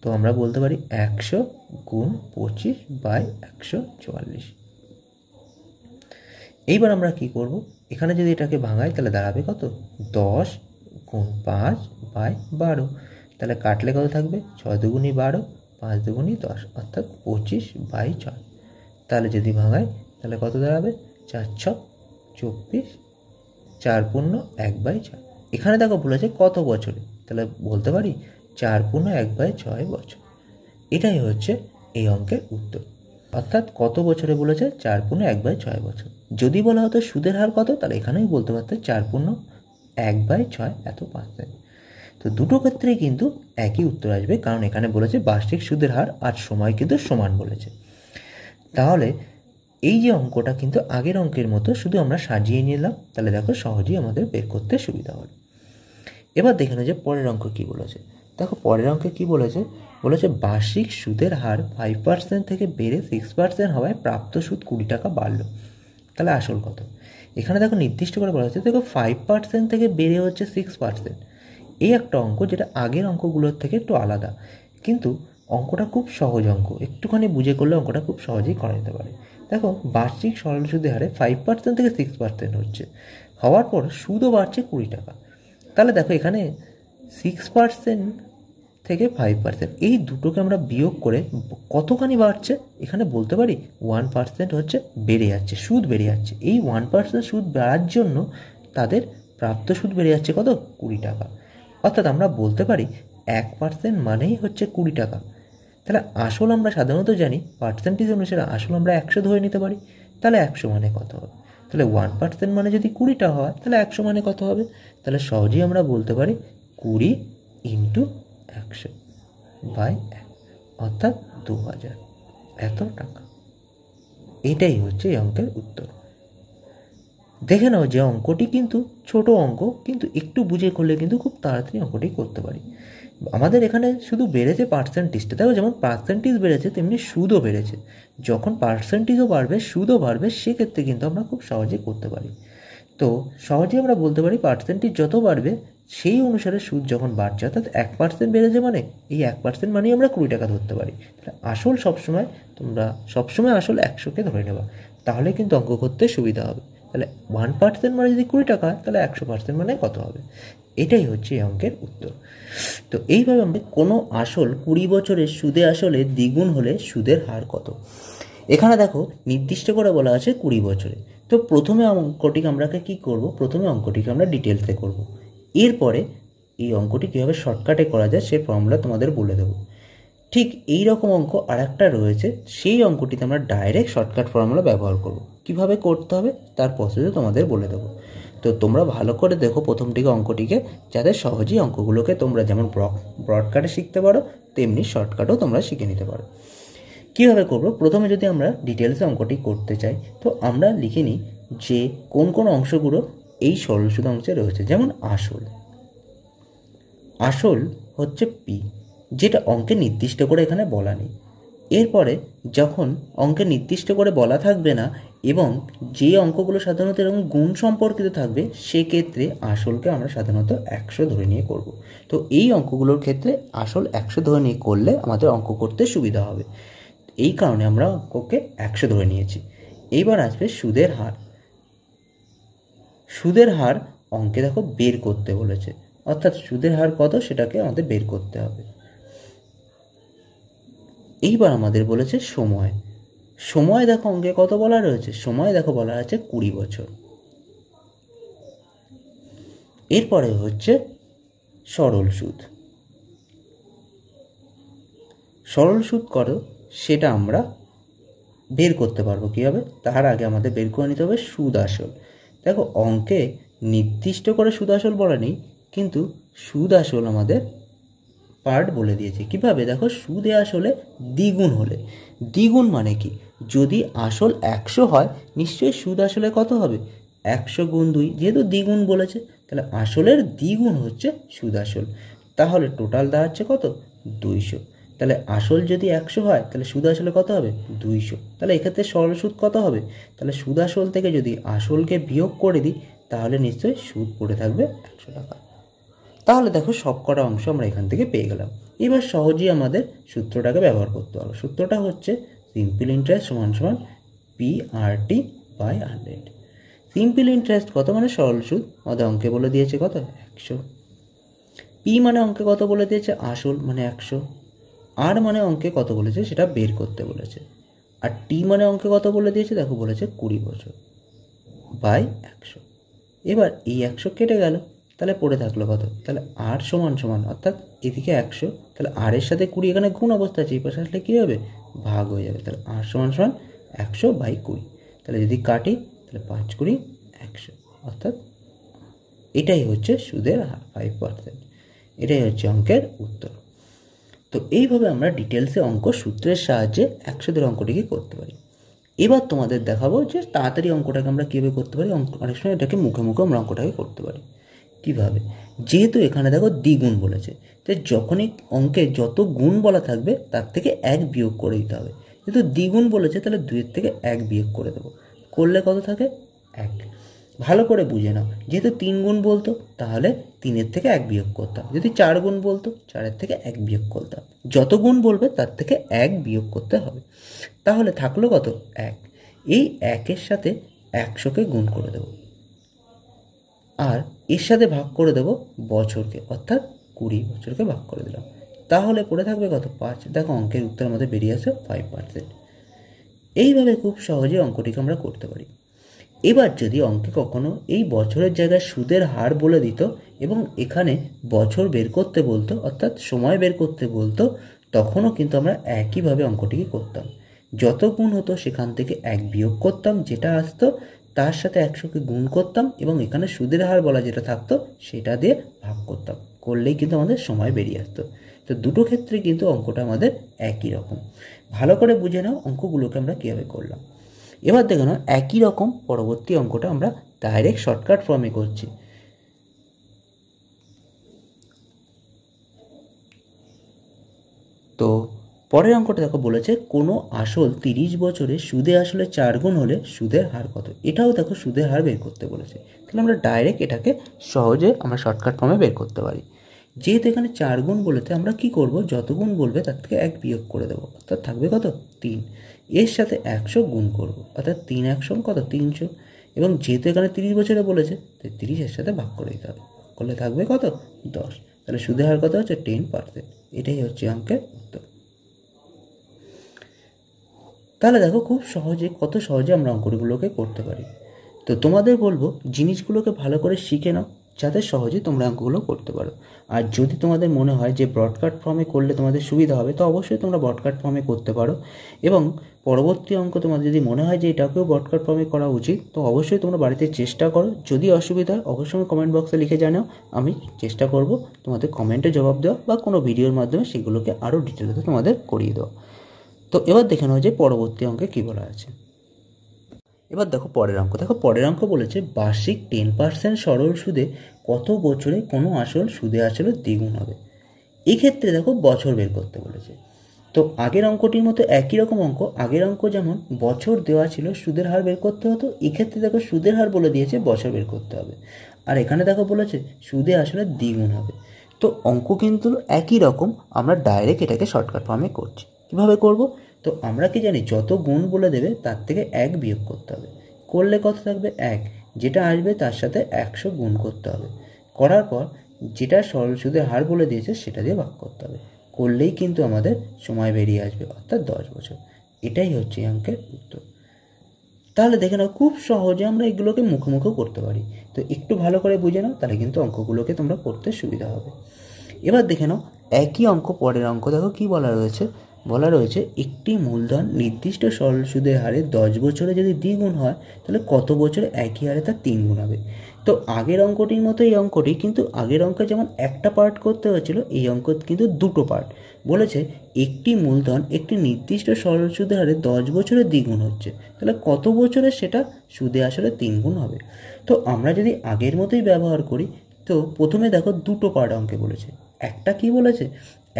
তো আমরা বলতে পারি 100 গুণ 25/144। এইবার আমরা কি করব, এখানে যদি এটাকে ভাঙাই তাহলে দাঁড়াবে কত 10 গুণ 5/12, তাহলে কাটলে কত থাকবে 6 দুগুণি 12, 5 দুগুণি 10, অর্থাৎ 25/6। তাহলে যদি ভাঙাই তাহলে কত দাঁড়াবে 4 6 24, 4 পূর্ণ 1/6। এখানে দেখো বলেছে কত বছরে, তাহলে বলতে পারি 4 পূর্ণ 1/6 বছর। এটাই হচ্ছে এই অঙ্কের উত্তর। অর্থাৎ কত বছরে বলেছে 4 পূর্ণ 1/6 বছর। যদি বলা হতো সুদের হার কত তাহলে এখানেই বলতে পারতে 4 পূর্ণ 1/6 এত %। তো দুটো ক্ষেত্রেই কিন্তু একই উত্তর আসবে, কারণ এখানে বলেছে বার্ষিক সুদের হার আর সময় কিন্তু সমান বলেছে। তাহলে এই যে অঙ্কটা কিন্তু আগের অঙ্কের মতো, শুধু আমরা সাজিয়ে নিলাম, তাহলে দেখো সহজেই আমাদের বের করতে সুবিধা হবে। এবার দেখে নাও যে পরের অঙ্ক কি বলেছে। দেখো পরের অঙ্কে কি বলেছে, বলেছে বার্ষিক সুদের হার 5% থেকে বেড়ে 6% হওয়ায় প্রাপ্ত সুদ 20 টাকা বাড়লো, তাহলে আসল কত। এখানে দেখো নির্দিষ্ট করে বলা হচ্ছে, দেখো 5% থেকে বেড়ে হচ্ছে 6%। এই একটা অঙ্ক যেটা আগের অঙ্কগুলোর থেকে একটু আলাদা, কিন্তু অঙ্কটা খুব সহজ অঙ্ক, একটুখানি বুঝে করলে অঙ্কটা খুব সহজেই করা যেতে পারে। দেখো বার্ষিক সরল সুদের হারে 5% থেকে 6% হচ্ছে, হওয়ার পর সুদও বাড়ছে 20 টাকা। তাহলে দেখো এখানে 6% থেকে 5%, এই দুটোকে আমরা বিয়োগ করে কতখানি বাড়ছে এখানে বলতে পারি 1% হচ্ছে বেড়ে যাচ্ছে, সুদ বেড়ে যাচ্ছে। এই 1% সুদ বাড়ার জন্য তাদের প্রাপ্ত সুদ বেড়ে যাচ্ছে কত 20 টাকা। অর্থাৎ আমরা বলতে পারি 1% মানেই হচ্ছে 20 টাকা। তাহলে আসল আমরা সাধারণত জানি পার্সেন্টেজ অনুসারে আসল আমরা 100 ধরে নিতে পারি, তাহলে 100 মানে কত হবে, তাহলে 1% মানে যদি 20 টাকা হয় তাহলে 100 মানে কত হবে, তাহলে সহজেই আমরা বলতে পারি 20 × 100/1, অর্থাৎ 2000 এত টাকা। এটাই হচ্ছে এই অঙ্কের উত্তর। দেখে নাও যে অঙ্কটি কিন্তু ছোট অঙ্ক, কিন্তু একটু বুঝে করলে কিন্তু খুব তাড়াতাড়ি অঙ্কটি করতে পারি। আমাদের এখানে শুধু বেড়েছে পার্সেন্টেজটা, দেখো যেমন পার্সেন্টেজ বেড়েছে তেমনি সুদও বেড়েছে। যখন পার্সেন্টেজও বাড়বে সুদও বাড়বে, সেক্ষেত্রে কিন্তু আমরা খুব সহজেই করতে পারি। তো সহজেই আমরা বলতে পারি পার্সেন্টেজ যত বাড়বে সেই অনুসারে সুদ যখন বাড়ছে, অর্থাৎ 1% বেড়েছে মানে এই 1% মানেই আমরা 20 টাকা ধরতে পারি। তাহলে আসল সবসময় তোমরা সবসময় আসল 100কে ধরে নেবা, তাহলে কিন্তু অঙ্ক করতে সুবিধা হবে। তাহলে 1% মানে যদি 20 টাকা হয়, তাহলে 100% মানে কত হবে? এটাই হচ্ছে এই অঙ্কের উত্তর। তো এইভাবে আমরা কোনো আসল 20 বছরের সুদে আসলে দ্বিগুণ হলে সুদের হার কত। এখানে দেখো নির্দিষ্ট করে বলা আছে 20 বছরে। তো প্রথমে অঙ্কটিকে আমরা কী করব, প্রথমে অঙ্কটিকে আমরা ডিটেলসে করব, এরপরে এই অঙ্কটি কীভাবে শর্টকাটে করা যায় সে ফর্মুলা তোমাদের বলে দেবো। ঠিক এই রকম অঙ্ক আর একটা রয়েছে, সেই অঙ্কটিতে আমরা ডাইরেক্ট শর্টকাট ফর্মুলা ব্যবহার করব। কিভাবে করতে হবে তার প্রসেসও তোমাদের বলে দেবো। তো তোমরা ভালো করে দেখো প্রথমটিকে অঙ্কটিকে, যাতে সহজেই অঙ্কগুলোকে তোমরা যেমন ব্রডকাটে শিখতে পারো তেমনি শর্টকাটেও তোমরা শিখে নিতে পারো। কীভাবে করব, প্রথমে যদি আমরা ডিটেলসে অঙ্কটি করতে চাই তো আমরা লিখে নিই যে কোন কোন অংশগুলো এই সরল সুদ অংশে রয়েছে। যেমন আসল, আসল হচ্ছে পি, যেটা অঙ্কে নির্দিষ্ট করে এখানে বলা নেই। এরপরে যখন অঙ্কে নির্দিষ্ট করে বলা থাকবে না এবং যে অঙ্কগুলো সাধারণত এরকম গুণ সম্পর্কিত থাকবে, সেক্ষেত্রে আসলকে আমরা সাধারণত 100 ধরে নিয়ে করব। তো এই অঙ্কগুলোর ক্ষেত্রে আসল 100 ধরে নিয়ে করলে আমাদের অঙ্ক করতে সুবিধা হবে, এই কারণে আমরা অঙ্ককে 100 ধরে নিয়েছি। এইবার আসবে সুদের হার। সুদের হার অঙ্কে দেখো বের করতে বলেছে, অর্থাৎ সুদের হার কত সেটাকে আমাদের বের করতে হবে। এইবার আমাদের বলেছে সময়। সময় দেখো অঙ্কে কত বলা রয়েছে, সময় দেখো বলা আছে 20 বছর। এরপরে হচ্ছে সরল সুদ। সরল সুদ কত সেটা আমরা বের করতে পারবো কীভাবে, তার আগে আমাদের বের করে নিতে হবে সুদ আসল। দেখো অঙ্কে নির্দিষ্ট করে সুদ আসল বলা নেই, কিন্তু সুদ আসল আমাদের পার্ট বলে দিয়েছে। কিভাবে, দেখো সুদে আসলে দ্বিগুণ হলে, দ্বিগুণ মানে কি, যদি আসল 100 হয় নিশ্চয়ই সুদ আসলে কত হবে, 100 গুণ 2, যেহেতু দ্বিগুণ বলেছে তাহলে আসলের দ্বিগুণ হচ্ছে সুদ আসল। তাহলে টোটাল দাঁড়াচ্ছে কত, 200। তাহলে আসল যদি 100 হয় তাহলে সুদ আসলে কত হবে, 200। তাহলে এক্ষেত্রে সরল সুদ কত হবে, তাহলে সুদ আসল থেকে যদি আসলকে বিয়োগ করে দিই তাহলে নিশ্চয়ই সুদ পড়ে থাকবে 100 টাকা। তাহলে দেখো সব কটা অংশ আমরা এখান থেকে পেয়ে গেলাম। এবার সহজেই আমাদের সূত্রটাকে ব্যবহার করতে হবে। সূত্রটা হচ্ছে সিম্পল ইন্টারেস্ট সমান সমান PRT/100। সিম্পল ইন্টারেস্ট কত মানে সরল সুদ, আমাদের অঙ্কে বলে দিয়েছে কত, 100। পি মানে অঙ্কে কত বলে দিয়েছে, আসল মানে 100। আর মানে অঙ্কে কত বলেছে সেটা বের করতে বলেছে। আর টি মানে অঙ্কে কত বলে দিয়েছে, দেখো বলেছে 20 বছর বাই 100। এবার এই 100 কেটে গেল, তাহলে পড়ে থাকলো কত, তাহলে আর সমান সমান, অর্থাৎ এদিকে 100, তাহলে আর এর সাথে 20 এখানে গুণ অবস্থা আছে, এই পাশে আসলে কী হবে, ভাগ হয়ে যাবে। তাহলে আর সমান সমান 100/20। তাহলে যদি কাটি তাহলে 5×20 100, অর্থাৎ এটাই হচ্ছে সুদের হার 5%। এটাই হচ্ছে অঙ্কের উত্তর। তো এইভাবে আমরা ডিটেলসে অঙ্ক সূত্রের সাহায্যে 100 দের অঙ্কটিকে করতে পারি। এবার তোমাদের দেখাবো যে তাড়াতাড়ি অঙ্কটাকে আমরা কীভাবে করতে পারি। অনেক সময় এটাকে মুখে মুখে আমরা অঙ্কটাকে করতে পারি। কীভাবে, যেহেতু এখানে দেখো দ্বিগুণ বলেছে, তো যখনই অঙ্কে যত গুণ বলা থাকবে তার থেকে 1 বিয়োগ করে দিতে হবে। যেহেতু দ্বিগুণ বলেছে তাহলে 2 থেকে 1 বিয়োগ করে দেবো, করলে কত থাকে, 1। ভালো করে বুঝে নাও, যেহেতু 3 গুণ বলতো তাহলে 3 থেকে 1 বিয়োগ করতাম, যদি 4 গুণ বলতো 4 থেকে 1 বিয়োগ করতাম, যত গুণ বলবে তার থেকে 1 বিয়োগ করতে হবে। তাহলে থাকলো কত, 1। এই 1-এর সাথে 100কে গুণ করে দেবো, আর এর সাথে ভাগ করে দেবো বছরকে, অর্থাৎ 20 বছরকে ভাগ করে দিলাম, তাহলে পড়ে থাকবে কত, 5। দেখো অঙ্কের উত্তর আমাদের বেরিয়ে আসে 5%। এইভাবে খুব সহজে অঙ্কটিকে আমরা করতে পারি। এবার যদি অঙ্কে কখনো এই বছরের জায়গায় সুদের হার বলে দিত এবং এখানে বছর বের করতে বলতো, অর্থাৎ সময় বের করতে বলতো, তখনও কিন্তু আমরা একইভাবে অঙ্কটিকে করতাম। যত গুণ হতো সেখান থেকে 1 বিয়োগ করতাম, যেটা আসতো তার সাথে 100কে গুণ করতাম এবং এখানে সুদের হার বলা যেটা থাকতো সেটা দিয়ে ভাগ করতাম, করলেই কিন্তু আমাদের সময় বেরিয়ে আসতো। তো দুটো ক্ষেত্রে কিন্তু অঙ্কটা আমাদের একই রকম। ভালো করে বুঝে নাও অঙ্কগুলোকে আমরা কীভাবে করলাম। এবার দেখো না, একই রকম পরবর্তী অঙ্কটা আমরা ডাইরেক্ট শর্টকাট ফর্মে করছি। তো পরের অঙ্কটা দেখো বলেছে কোনো আসল 30 বছরে সুদে আসলে 4 গুণ হলে সুদের হার কত। এটাও দেখো সুদের হার বের করতে বলেছে। তাহলে আমরা ডাইরেক্ট এটাকে সহজে আমরা শর্টকাট ফর্মে বের করতে পারি। যেহেতু এখানে 4 গুণ বলেতে আমরা কি করব, যত গুণ বলবে তার থেকে 1 বিয়োগ করে দেবো, অর্থাৎ থাকবে কত 3। এর সাথে 100 গুণ করব, অর্থাৎ 3 100 কত 300। এবং যেহেতু এখানে 30 বছরে বলেছে তাই 30 এর সাথে ভাগ করে দিতে হবে, করলে থাকবে কত 10। তাহলে সুদের হার কত হচ্ছে 10%। এটাই হচ্ছে অঙ্কের উত্তর। তাহলে দেখো খুব সহজে, কত সহজে আমরা অঙ্কগুলোকে করতে পারি। তো তোমাদের বলবো জিনিসগুলোকে ভালো করে শিখে নাও, যাতে সহজে তোমরা অঙ্কগুলো করতে পারো। আর যদি তোমাদের মনে হয় যে ব্রডকাস্ট ফর্মে করলে তোমাদের সুবিধা হবে, তো অবশ্যই তোমরা ব্রডকাস্ট ফর্মে করতে পারো। এবং পরবর্তী অঙ্ক তোমাদের যদি মনে হয় যে এটাকেও ব্রডকাস্ট ফর্মে করা উচিত, তো অবশ্যই তোমরা বাড়িতে চেষ্টা করো। যদি অসুবিধা হয় অবশ্যই কমেন্ট বক্সে লিখে জানাও, আমি চেষ্টা করব তোমাদের কমেন্টে জবাব দেওয়া বা কোনো ভিডিওর মাধ্যমে সেগুলোকে আরও ডিটেলসে তোমাদের করিয়ে দেওয়া। তো এবার দেখে নাও যে পরবর্তী অঙ্কে কী বলা আছে। এবার দেখো পরের অঙ্ক। দেখো পরের অঙ্ক বলেছে বার্ষিক 10% সরল সুদে কত বছরে কোনো আসল সুদে আসলে দ্বিগুণ হবে। এক্ষেত্রে দেখো বছর বের করতে বলেছে। তো আগের অঙ্কটির মতো একই রকম অঙ্ক। আগের অঙ্ক যেমন বছর দেওয়া ছিল, সুদের হার বের করতে হতো, এক্ষেত্রে দেখো সুদের হার বলে দিয়েছে, বছর বের করতে হবে। আর এখানে দেখো বলেছে সুদে আসলে দ্বিগুণ হবে। তো অঙ্ক কিন্তু একই রকম, আমরা ডাইরেক্ট এটাকে শর্টকাট ফর্মে করছি। কীভাবে করব? তো আমরা কি জানি, যত গুণ বলে দেবে তার থেকে 1 বিয়োগ করতে হবে, করলে কত থাকবে 1, যেটা আসবে তার সাথে 100 গুণ করতে হবে, করার পর যেটা সরল সুদের হার বলে দিয়েছে সেটা দিয়ে ভাগ করতে হবে, করলেই কিন্তু আমাদের সময় বেরিয়ে আসবে, অর্থাৎ 10 বছর। এটাই হচ্ছে এই অঙ্কের উত্তর। তাহলে দেখে নাও খুব সহজে আমরা এগুলোকে মুখে মুখে করতে পারি। তো একটু ভালো করে বুঝে নাও, তাহলে কিন্তু অঙ্কগুলোকে তোমরা করতে সুবিধা হবে। এবার দেখে নাও একই অঙ্ক, পরের অঙ্ক দেখো কি বলা রয়েছে। বলা রয়েছে একটি মূলধন নির্দিষ্ট সরল সুদের হারে 10 বছরে যদি দ্বিগুণ হয়, তাহলে কত বছরে একই হারে তার 3 গুণ হবে। তো আগের অঙ্কটির মতো এই অঙ্কটি, কিন্তু আগের অঙ্কে যেমন একটা পার্ট করতে হয়েছিল, এই অঙ্ক কিন্তু দুটো পার্ট। বলেছে একটি মূলধন একটি নির্দিষ্ট সরল সুদের হারে 10 বছরে দ্বিগুণ হচ্ছে, তাহলে কত বছরে সেটা সুদে আসলে 3 গুণ হবে। তো আমরা যদি আগের মতোই ব্যবহার করি, তো প্রথমে দেখো দুটো পার্ট অঙ্কে বলেছে। একটা কি বলেছে,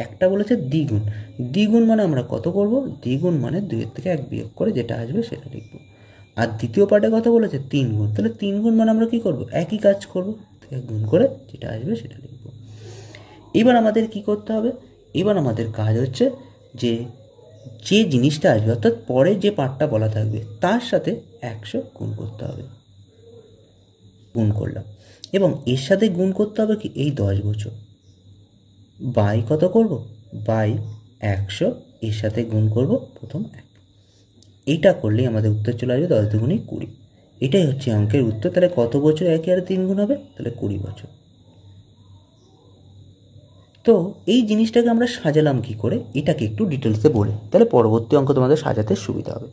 একটা বলেছে দ্বিগুণ। দ্বিগুণ মানে আমরা কত করব, দ্বিগুণ মানে 2 থেকে 1 বিয়োগ করে যেটা আসবে সেটা লিখব। আর দ্বিতীয় পার্টে কথা বলেছে 3 গুণ, তাহলে 3 গুণ মানে আমরা কি করব, একই কাজ করব, গুণ করে যেটা আসবে সেটা লিখব। এবার আমাদের কি করতে হবে, এবার আমাদের কাজ হচ্ছে যে যে জিনিসটা আসবে, অর্থাৎ পরে যে পার্টটা বলা থাকবে তার সাথে 100 গুণ করতে হবে। গুণ করলাম, এবং এর সাথে গুণ করতে হবে কি, এই 10 বছর বাই কত করব, বাই 100, এর সাথে গুণ করব প্রথম 1। এইটা করলেই আমাদের উত্তর চলে আসবে 10 দুগুণে 20। এটাই হচ্ছে অঙ্কের উত্তর। তাহলে কত বছর একই হারে 3 গুণ হবে, তাহলে 20 বছর। তো এই জিনিসটাকে আমরা সাজালাম কি করে, এটাকে একটু ডিটেলসে বলে, তাহলে পরবর্তী অঙ্ক তোমাদের সাজাতে সুবিধা হবে।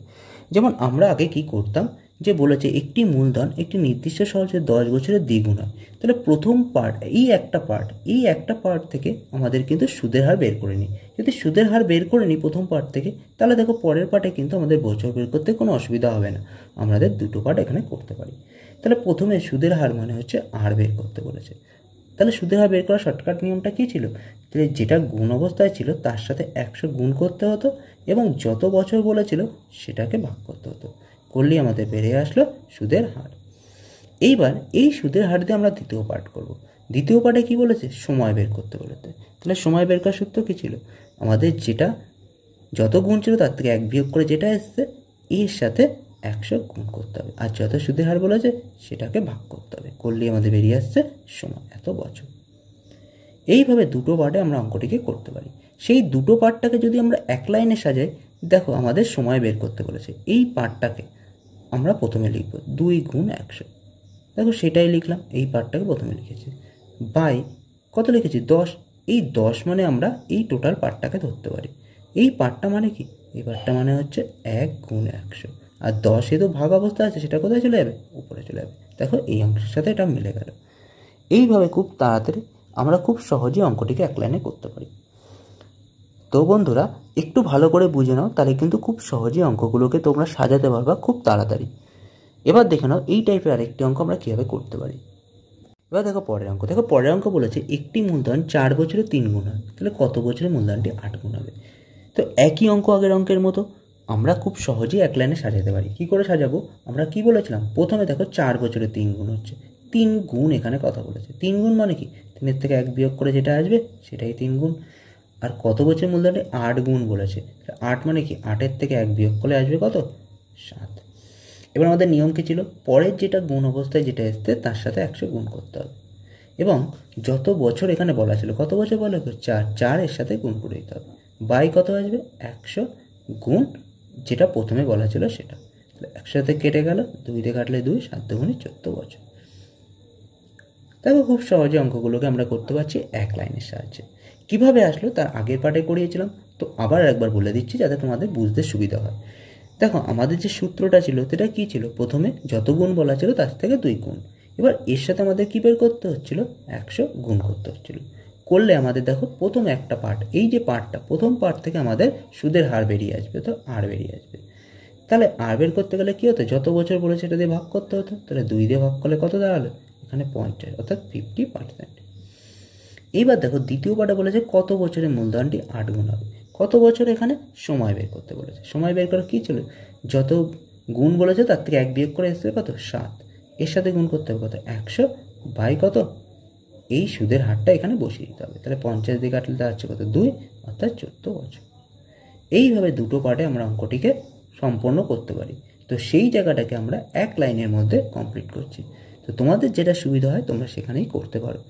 যেমন আমরা আগে কি করতাম, যে বলেছে একটি মূলধন একটি নির্দিষ্ট সহজে 10 বছরের দ্বিগুণ হয়, তাহলে প্রথম পার্ট, এই একটা পার্ট থেকে আমাদের কিন্তু সুদের হার বের করে নিই। যদি সুদের হার বের করে নিই প্রথম পার্ট থেকে, তাহলে দেখো পরের পার্টে কিন্তু আমাদের বছর বের করতে কোনো অসুবিধা হবে না, আমাদের দুটো পার্ট এখানে করতে পারি। তাহলে প্রথমে সুদের হার মানে হচ্ছে আর বের করতে বলেছে। তাহলে সুদের হার বের করার শর্টকাট নিয়মটা কী ছিল, যে যেটা গুণ অবস্থায় ছিল তার সাথে 100 গুণ করতে হতো, এবং যত বছর বলেছিল সেটাকে ভাগ করতে হতো, করলেই আমাদের বেরিয়ে আসলো সুদের হার। এইবার এই সুদের হার দিয়ে আমরা দ্বিতীয় পার্ট করব। দ্বিতীয় পার্টে কি বলেছে, সময় বের করতে বলেছে। তাহলে সময় বের করার সূত্র কী ছিল, আমাদের যেটা যত গুণ ছিল তার থেকে 1 বিয়োগ করে যেটা এসছে, এর সাথে 100 গুণ করতে হবে, আর যত সুদের হার বলেছে সেটাকে ভাগ করতে হবে, করলেই আমাদের বেরিয়ে আসছে সময় এত বছর। এইভাবে দুটো পার্টে আমরা অঙ্কটিকে করতে পারি। সেই দুটো পার্টটাকে যদি আমরা এক লাইনে সাজাই, দেখো আমাদের সময় বের করতে বলেছে, এই পার্টটাকে আমরা প্রথমে লিখব 2 গুণ 100, দেখো সেটাই লিখলাম, এই পার্টটাকে প্রথমে লিখেছি, বাই কত লিখেছি 10। এই 10 মানে আমরা এই টোটাল পার্টটাকে ধরতে পারি। এই পার্টটা মানে কি, এই পার্টটা মানে হচ্ছে 1 গুণ 100, আর 10 তো ভাগ অবস্থা আছে, সেটা কোথায় চলে যাবে, উপরে চলে যাবে। দেখো এই অংশের সাথে এটা মিলে গেল। এইভাবে খুব তাড়াতাড়ি আমরা খুব সহজেই অঙ্কটিকে এক লাইনে করতে পারি। তো বন্ধুরা একটু ভালো করে বুঝে নাও, তাহলে কিন্তু খুব সহজেই অঙ্কগুলোকে তোমরা সাজাতে পারবা খুব তাড়াতাড়ি। এবার দেখে নাও এই টাইপের আরেকটি অঙ্ক আমরা কীভাবে করতে পারি। এবার দেখো পরের অঙ্ক, দেখো পরের অঙ্ক বলেছে একটি মূলধন 4 বছরে 3 গুণ হয়, তাহলে কত বছরে মূলধনটি 8 গুণ হবে? তো একই অঙ্ক আগের অঙ্কের মতো আমরা খুব সহজেই এক লাইনে সাজাতে পারি। কি করে সাজাবো? আমরা কি বলেছিলাম, প্রথমে দেখো 4 বছরে 3 গুণ হচ্ছে, 3 গুণ এখানে কথা বলেছে। 3 গুণ মানে কি, 3 থেকে 1 বিয়োগ করে যেটা আসবে সেটাই 3 গুণ। আর কত বছরের মূলধনটি 8 গুণ বলেছে, 8 মানে কি, 8-এর থেকে 1 বিয়োগ করলে আসবে কত, 7। এবার আমাদের নিয়ম কি ছিল, পরের যেটা গুণ অবস্থায় যেটা এসছে তার সাথে 100 গুণ করতে হবে। এবং যত বছর এখানে বলা ছিল, কত বছর বলা হলো, 4 এর সাথে গুণ করে দিতে হবে। বাই কত আসবে, 100 গুণ যেটা প্রথমে বলা ছিল সেটা। তাহলে 100 সাথে কেটে গেল, 2 দিয়ে কাটলে 2, 7 দুগুণে 14 বছর। দেখো খুব সহজে অঙ্কগুলোকে আমরা করতে পারছি এক লাইনের সাহায্যে। কিভাবে আসলো তার আগের পার্টে করিয়েছিলাম, তো আবার একবার বলে দিচ্ছি যাতে তোমাদের বুঝতে সুবিধা হয়। দেখো আমাদের যে সূত্রটা ছিল সেটা কী ছিল, প্রথমে যত গুণ বলা ছিল তার থেকে 2 গুণ। এবার এর সাথে আমাদের কী বের করতে হচ্ছিল, 100 গুণ করতে হচ্ছিল। করলে আমাদের দেখো প্রথম একটা পার্ট, এই যে পার্টটা, প্রথম পার্ট থেকে আমাদের সুদের হার বেরিয়ে আসবে, তো আর বেরিয়ে আসবে। তাহলে আর বের করতে গেলে কী হতো, যত বছর বলেছে সেটা দিয়ে ভাগ করতে হতো। তাহলে 2 দিয়ে ভাগ করলে কত দাঁড়ালো, এখানে 50, অর্থাৎ 50%। এইবার দেখো দ্বিতীয় পার্টে বলেছে কত বছরে মূলধনটি 8 গুণ হবে। কত বছর, এখানে সময় বের করতে বলেছে। সময় বের করা কী ছিল, যত গুণ বলেছে তার থেকে 1 বিয়োগ করে এসছে কত, 7। এর সাথে গুণ করতে হবে কত, 100 বাই কত, এই সুদের হারটা এখানে বসিয়ে দিতে হবে। তাহলে 50 দিয়ে কাটলে দাঁড়াচ্ছে কত, 2, অর্থাৎ 14 বছর। এইভাবে দুটো পার্টে আমরা অঙ্কটিকে সম্পন্ন করতে পারি। তো সেই জায়গাটাকে আমরা এক লাইনের মধ্যে কমপ্লিট করছি। তো তোমাদের যেটা সুবিধা হয় তোমরা সেখানেই করতে পারো।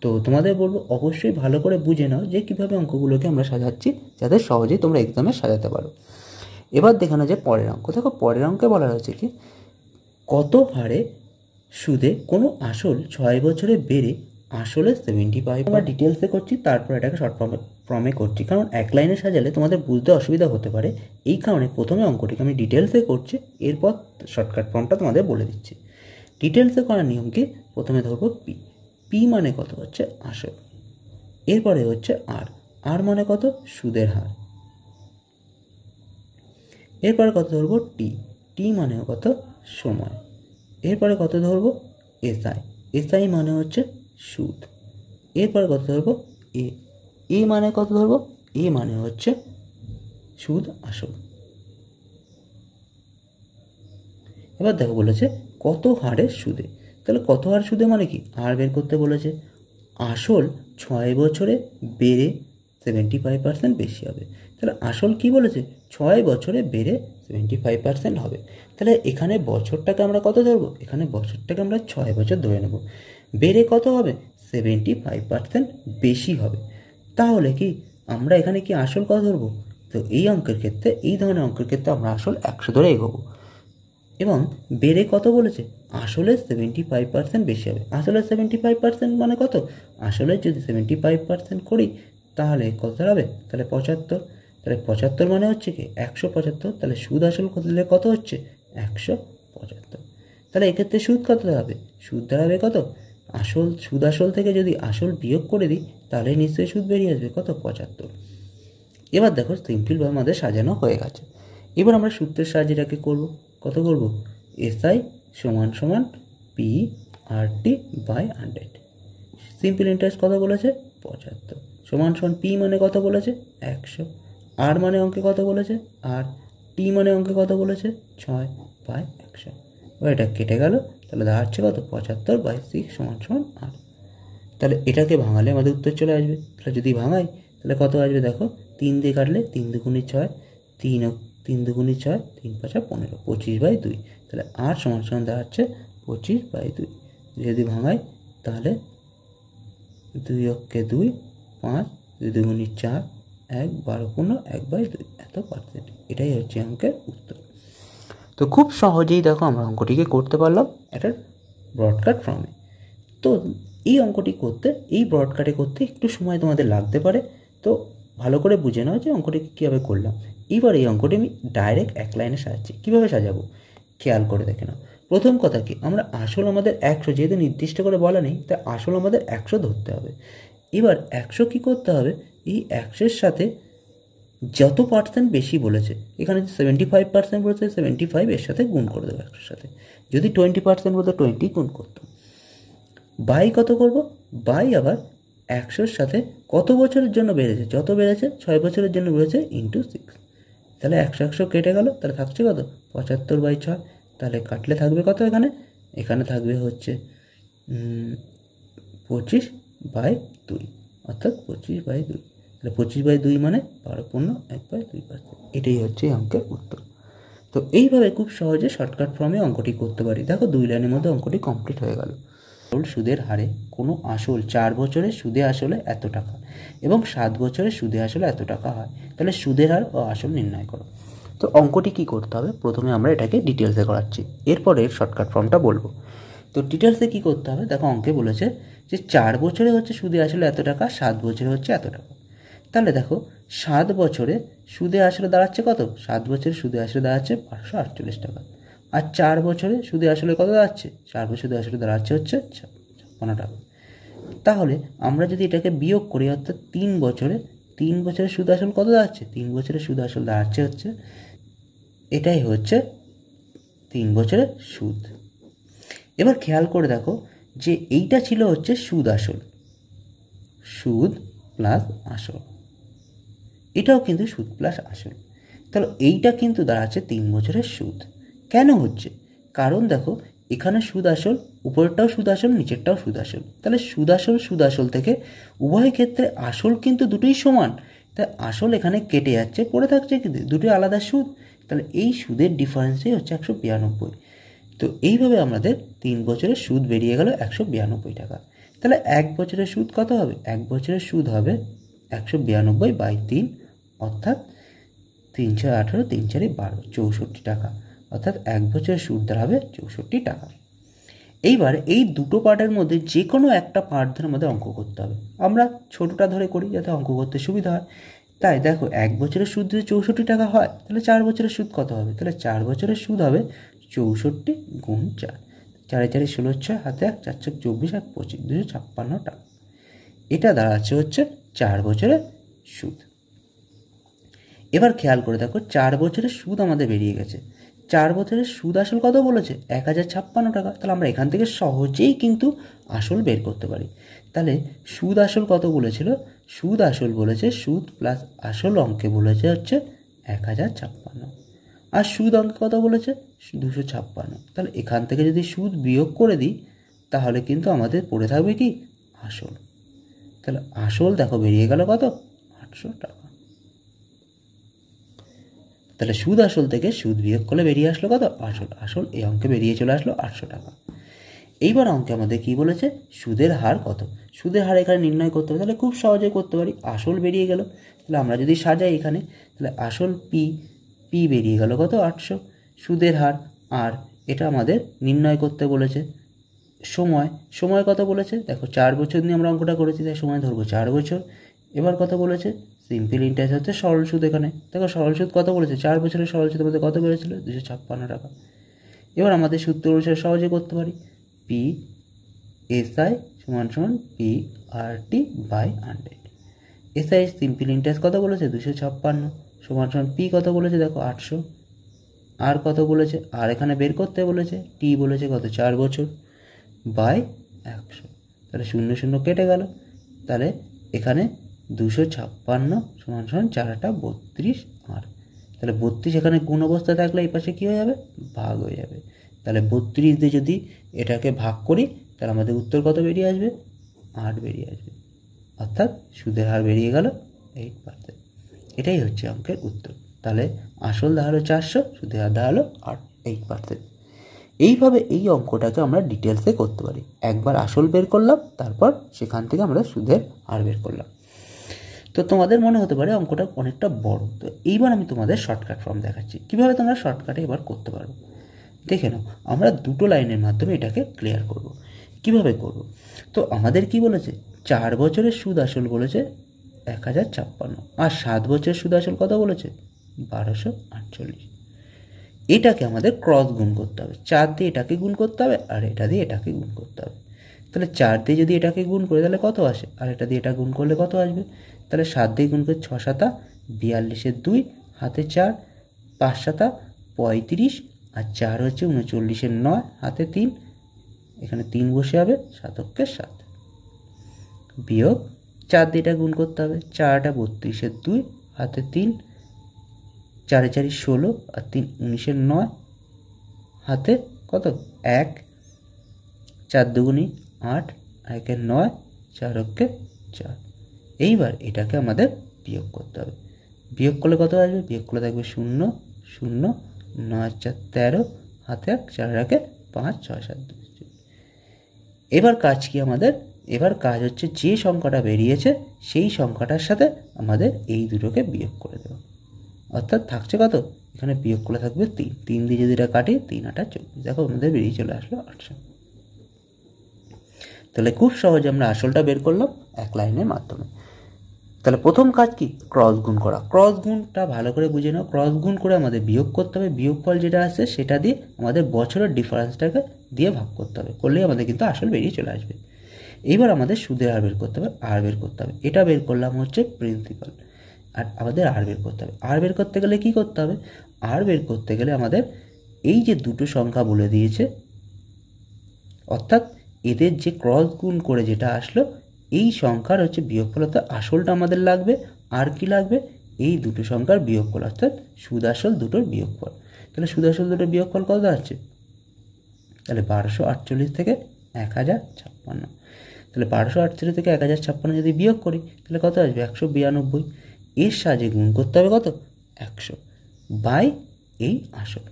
তো তোমাদের বলবো অবশ্যই ভালো করে বুঝে নাও যে কীভাবে অঙ্কগুলোকে আমরা সাজাচ্ছি, যাতে সহজেই তোমরা এক্সামে সাজাতে পারো। এবার দেখানো যায় পরের অঙ্ক। দেখো পরের অঙ্কে বলা হয়েছে কি, কত হারে সুদে কোনো আসল 6 বছরে বেড়ে আসলে 75, আমরা ডিটেলসে করছি, তারপর এটাকে শর্ট ফর্মে করছি, কারণ এক লাইনে সাজালে তোমাদের বুঝতে অসুবিধা হতে পারে। এই কারণে প্রথমে অঙ্কটিকে আমি ডিটেলসে করছি, এরপর শর্টকাট ফর্মটা তোমাদের বলে দিচ্ছি। ডিটেলসে করার নিয়ম কি, প্রথমে ধরবো পি। পি মানে কত হচ্ছে আসল, এরপরে হচ্ছে আর। আর মানে কত, সুদের হার। এরপরে কত ধরবো টি। টি মানে কত, সময়। এরপরে কত ধরবো এসআই। এসআই মানে হচ্ছে সুদ। এরপরে কত ধরবো এ। এ মানে কত ধরবো, এ মানে হচ্ছে সুদ আসল। এবার দেখো বলেছে কত হারে সুদে, তাহলে কত হার সুদে মানে কি, আর বের করতে বলেছে। আসল 6 বছরে বেড়ে 75% বেশি হবে। তাহলে আসল কি বলেছে, 6 বছরে বেড়ে 75% হবে। তাহলে এখানে বছরটাকে আমরা কত ধরবো, এখানে বছরটাকে আমরা 6 বছর ধরে নেব। বেড়ে কত হবে, 75% বেশি হবে। তাহলে কি আমরা এখানে কি আসল কত ধরবো, তো এই অঙ্কের ক্ষেত্রে, এই ধরনের অঙ্কের ক্ষেত্রে আমরা আসল 100 ধরে এগোবো। এবং বেড়ে কত বলেছে, আসলে 75% বেশি হবে। আসলে 75% মানে কত, আসলে যদি 75% করি তাহলে কত দাঁড়াবে, তাহলে 75। তাহলে 75 মানে হচ্ছে কি 175। তাহলে সুদ আসল কত দিলে কত হচ্ছে, 175। তাহলে এক্ষেত্রে সুদ কত দাঁড়াবে, সুদ দাঁড়াবে কত, আসল, সুদ আসল থেকে যদি আসল বিয়োগ করে দিই তাহলে নিশ্চয়ই সুদ বেরিয়ে আসবে কত, 75। এবার দেখো সিম্পলভাবে আমাদের সাজানো হয়ে গেছে। এবার আমরা সূত্রের সাহায্যে এটাকে করবো, কত করব, এসআই সমান সমান P R T by 100। Simple interest কত বলেছে, 75, সমান সমান পি মানে কত বলেছে, 100, আর মানে অঙ্কে কত বলেছে, আর টি মানে অঙ্কে কত বলেছে, 6 বাই 100। এবার এটা কেটে গেল, তাহলে দাঁড়াচ্ছে কত, 75/6 সমান সমান আর। তাহলে এটাকে ভাঙালে আমাদের উত্তর চলে আসবে। তাহলে যদি ভাঙাই তাহলে কত আসবে, দেখো 3 দিয়ে কাটলে 3 দুগুণে 6, 3 দুগুণে 6, 3 5 15, 25/2। তাহলে আর সমান সমান দাঁড়াচ্ছে 25/2। যদি ভাঙাই তাহলে 2 অক্ষে 2, 5, 2 দুগুণে 4, 1, 12 পূর্ণ 1/2, এত পার্সেন্ট। এটাই হচ্ছে অঙ্কের উত্তর। তো খুব সহজেই দেখো আমরা অঙ্কটিকে করতে পারলাম একটা ব্রডকাট ফর্মে। তো এই অঙ্কটি করতে, এই ব্রডকাটে করতে একটু সময় তোমাদের লাগতে পারে, তো ভালো করে বুঝে নাও যে অঙ্কটিকে কীভাবে করলাম। এবার এই অঙ্কটি আমি ডাইরেক্ট এক লাইনে সাজাচ্ছি। কীভাবে সাজাবো খেয়াল করে দেখে নাও। প্রথম কথা কি, আমরা আসল আমাদের 100, যেহেতু নির্দিষ্ট করে বলা নেই তাই আসল আমাদের 100 ধরতে হবে। এবার 100 কী করতে হবে, এই 100-এর সাথে যত পার্সেন্ট বেশি বলেছে, এখানে 75% বলেছে, 75 এর সাথে গুণ করে দেবো 100-এর সাথে। যদি 20% বলতো 20 গুণ করতাম। বাই কত করব, বাই আবার 100-র সাথে কত বছরের জন্য বেড়েছে, যত বেড়েছে 6 বছরের জন্য বেড়েছে ইন্টু 6। তাহলে 100 কেটে গেল, তাহলে থাকছে কত 75/6। তাহলে কাটলে থাকবে কত, এখানে থাকবে হচ্ছে 25/2, অর্থাৎ 25/2। তাহলে 25/2 মানে 12.1/2%। এটাই হচ্ছে এই অঙ্কের উত্তর। তো এইভাবে খুব সহজে শর্টকাট ফর্মে অঙ্কটি করতে পারি। দেখো 2 লাইনের মধ্যে অঙ্কটি কমপ্লিট হয়ে গেল। সুদের হারে কোনো আসল 4 বছরে সুদে আসলে এত টাকা এবং 7 বছরে সুদে আসলে এত টাকা হয়, তাহলে সুদের হার ও আসল নির্ণয় করো। তো অঙ্কটি কি করতে হবে, প্রথমে আমরা এটাকে ডিটেলসে করাচ্ছি, এরপরে শর্টকাট ফর্মটা বলবো। তো ডিটেলসে কি করতে হবে, দেখো অঙ্কে বলেছে যে 4 বছরে হচ্ছে সুদে আসলে এত টাকা, 7 বছরে হচ্ছে এত টাকা। তাহলে দেখো 7 বছরে সুদে আসলে দাঁড়াচ্ছে কত, 7 বছরে সুদে আসলে দাঁড়াচ্ছে 548 টাকা। আর 4 বছরে সুদে আসলে কত দাঁড়াচ্ছে, 4 বছরে সুদে আসলে দাঁড়াচ্ছে হচ্ছে 56 টাকা। তাহলে আমরা যদি এটাকে বিয়োগ করি, অর্থাৎ 3 বছরে সুদ আসল কত দাঁড়াচ্ছে, 3 বছরে সুদ আসল দাঁড়াচ্ছে হচ্ছে, এটাই হচ্ছে 3 বছরের সুদ। এবার খেয়াল করে দেখো যে এইটা ছিল হচ্ছে সুদ আসল, সুদ প্লাস আসল, এটাও কিন্তু সুদ প্লাস আসল। তাহলে এইটা কিন্তু দাঁড়াচ্ছে 3 বছরের সুদ। কেন হচ্ছে, কারণ দেখো এখানে সুদ আসল, উপরেরটাও সুদ আসল, নিচেরটাও সুদ আসল। তাহলে সুদ আসল থেকে উভয় ক্ষেত্রে আসল কিন্তু দুটোই সমান, তাই আসল এখানে কেটে যাচ্ছে, পড়ে থাকছে কিন্তু দুটোই আলাদা সুদ। তাহলে এই সুদের ডিফারেন্সই হচ্ছে 192। তো এইভাবে আমাদের 3 বছরের সুদ বেরিয়ে গেল 192 টাকা। তাহলে 1 বছরের সুদ কত হবে, 1 বছরের সুদ হবে 192/3, অর্থাৎ 3×18, 3×4=12, 64 টাকা। অর্থাৎ 1 বছরের সুদ দাঁড়াবে 64 টাকা। এইবার এই দুটো পার্টের মধ্যে যে কোনো একটা পার্ট ধরে আমাদের অঙ্ক করতে হবে। আমরা ছোটোটা ধরে করি যাতে অঙ্ক করতে সুবিধা হয়। তাই দেখো 1 বছরের সুদ যদি 64 টাকা হয়, তাহলে 4 বছরের সুদ কত হবে, তাহলে 4 বছরের সুদ হবে 64 গুণ 4, 4×4 = 16, হাতে 1, 4×4 = 24, 1 25, 256 টাকা। এটা দাঁড়াচ্ছে হচ্ছে 4 বছরের সুদ। এবার খেয়াল করে দেখো 4 বছরের সুদ আমাদের বেরিয়ে গেছে। 4 বছরের সুদ আসল কত বলেছে, 1056 টাকা। তাহলে আমরা এখান থেকে সহজেই কিন্তু আসল বের করতে পারি। তাহলে সুদ আসল কত বলেছিল, সুদ আসল বলেছে, সুদ প্লাস আসল অঙ্কে বলেছে হচ্ছে 1056, আর সুদ অঙ্কে কত বলেছে 256। তাহলে এখান থেকে যদি সুদ বিয়োগ করে দিই, তাহলে কিন্তু আমাদের পড়ে থাকবে কি আসল। তাহলে আসল দেখো বেরিয়ে গেল কত 800 টাকা। তাহলে সুদ আসল থেকে সুদ বিয়োগ করলে বেরিয়ে আসলো কত আসল, আসল এই অঙ্কে বেরিয়ে চলে আসলো 800 টাকা। এইবার অঙ্কে আমাদের কি বলেছে, সুদের হার কত, সুদের হার এখানে নির্ণয় করতে হবে। তাহলে খুব সহজে করতে পারি, আসল বেরিয়ে গেল। তাহলে আমরা যদি সাজাই এখানে, তাহলে আসল পি বেরিয়ে গেল কত 800, সুদের হার আর, এটা আমাদের নির্ণয় করতে বলেছে। সময় কত বলেছে, দেখো 4 বছর নিয়ে আমরা অঙ্কটা করেছি, তাই সময় ধরবো 4 বছর। এবার কত বলেছে, সিম্পল ইন্টারেস্ট হচ্ছে সরল সুদ। এখানে দেখো সরল সুদ কত বলেছে, 4 বছরের সরল সুদ আমাদের কত বেড়েছিল 256 টাকা। এবার আমাদের সূত্র অনুসারে সহজে করতে পারি, PSI = PRT/100। SI simple interest কত বলেছে 256 = P কত বলেছে দেখো 800, আর কত বলেছে, আর এখানে বের করতে বলেছে, T বলেছে কত 4 বছর বাই 100। তাহলে 0 0 কেটে গেল। তাহলে এখানে 256 = 4×8 = 32, তাহলে 32 এখানে গুণ অবস্থা থাকলে এই পাশে কী হয়ে যাবে ভাগ হয়ে যাবে। তাহলে 32 দিয়ে যদি এটাকে ভাগ করি, তাহলে আমাদের উত্তর কত বেরিয়ে আসবে 8 বেরিয়ে আসবে, অর্থাৎ সুদের হার বেরিয়ে গেল 8%। এটাই হচ্ছে অঙ্কের উত্তর। তাহলে আসল দাঁড়ালো 400, সুদের হার দাঁড়ালো 8%। এইভাবে এই অঙ্কটাকে আমরা ডিটেলসে করতে পারি। একবার আসল বের করলাম, তারপর সেখান থেকে আমরা সুদের হার বের করলাম। তো তোমাদের মনে হতে পারে অঙ্কটা অনেকটা বড়, তো এইবার আমি তোমাদের শর্টকাট ফর্ম দেখাচ্ছি কীভাবে তোমরা শর্টকাটে এবার করতে পারো। দেখে নাও, আমরা দুটো লাইনের মাধ্যমে এটাকে ক্লিয়ার করব। কিভাবে করব, তো আমাদের কি বলেছে 4 বছরের সুদ আসল বলেছে 1056, আর 7 বছরের সুদ আসল কত বলেছে 1248। এটাকে আমাদের ক্রস গুণ করতে হবে, 4 দিয়ে এটাকে গুণ করতে হবে আর এটা দিয়ে এটাকে গুণ করতে হবে। তাহলে 4 দিয়ে যদি এটাকে গুণ করে তাহলে কত আসে, আর এটা দিয়ে এটা গুণ করলে কত আসবে, তাহলে 7 দিয়ে গুণ করে 6 7 42 2, হাতে 4, 5 7 35, আর 4 হচ্ছে 39 9, হাতে 3, এখানে 3 বসে যাবে, 7 অক্ষে 7, বিয়োগ 4 দিয়ে এটা গুণ করতে হবে, 4টা 32 2, হাতে 3, 4 4 16 আর 3 19 9, হাতে কত 1, 4 দুগুণী 8, 1 9, 4 অক্ষে 4। এইবার এটাকে আমাদের বিয়োগ করতে হবে। বিয়োগ করলে কত আসবে? বিয়োগ করলে থাকবে 0 0, 9 4 13, হাতে 1, 4 1 5, 6 7 2। এবার কাজ কি আমাদের? এবার কাজ হচ্ছে যে সংখ্যাটা বেরিয়েছে সেই সংখ্যাটার সাথে আমাদের এই দুটোকে বিয়োগ করে দেবো। অর্থাৎ থাকছে কত? এখানে বিয়োগ করলে থাকবে 3, 3 দিয়ে যদি এটা কাটি 3 8 24, দেখো আমাদের বেরিয়ে চলে আসলো 800। তাহলে খুব সহজে আমরা আসলটা বের করলাম এক লাইনের মাধ্যমে। তাহলে প্রথম কাজ কি? ক্রস গুণ করা। ক্রস গুণটা ভালো করে বুঝে নাও। ক্রস গুণ করে আমাদের বিয়োগ করতে হবে, বিয়োগফল যেটা আসছে সেটা দিয়ে আমাদের বছরের ডিফারেন্সটাকে দিয়ে ভাগ করতে হবে, করলেই আমাদের কিন্তু আসল বেরিয়ে চলে আসবে। এইবার আমাদের সুদের হার বের করতে হবে, আর বের করতে হবে। এটা বের করলাম হচ্ছে প্রিন্সিপাল, আর আমাদের আর বের করতে হবে। আর বের করতে গেলে কি করতে হবে? আর বের করতে গেলে আমাদের এই যে দুটো সংখ্যা বলে দিয়েছে, অর্থাৎ এদের যে ক্রস গুণ করে যেটা আসলো এই সংখ্যার হচ্ছে বিয়োগফল, অর্থাৎ আসলটা আমাদের লাগবে। আর কি লাগবে? এই দুটো সংখ্যার বিয়োগফল, অর্থাৎ সুদ আসল দুটোর বিয়োগফল। তাহলে সুদ আসল দুটোর বিয়োগফল কত দাঁড়াচ্ছে? তাহলে 1248 থেকে 1056। তাহলে 1248 থেকে 1056 যদি বিয়োগ করি তাহলে কত আসবে? 192। এর সাহায্যে গুণ করতে হবে কত? 100 বাই এই আসল,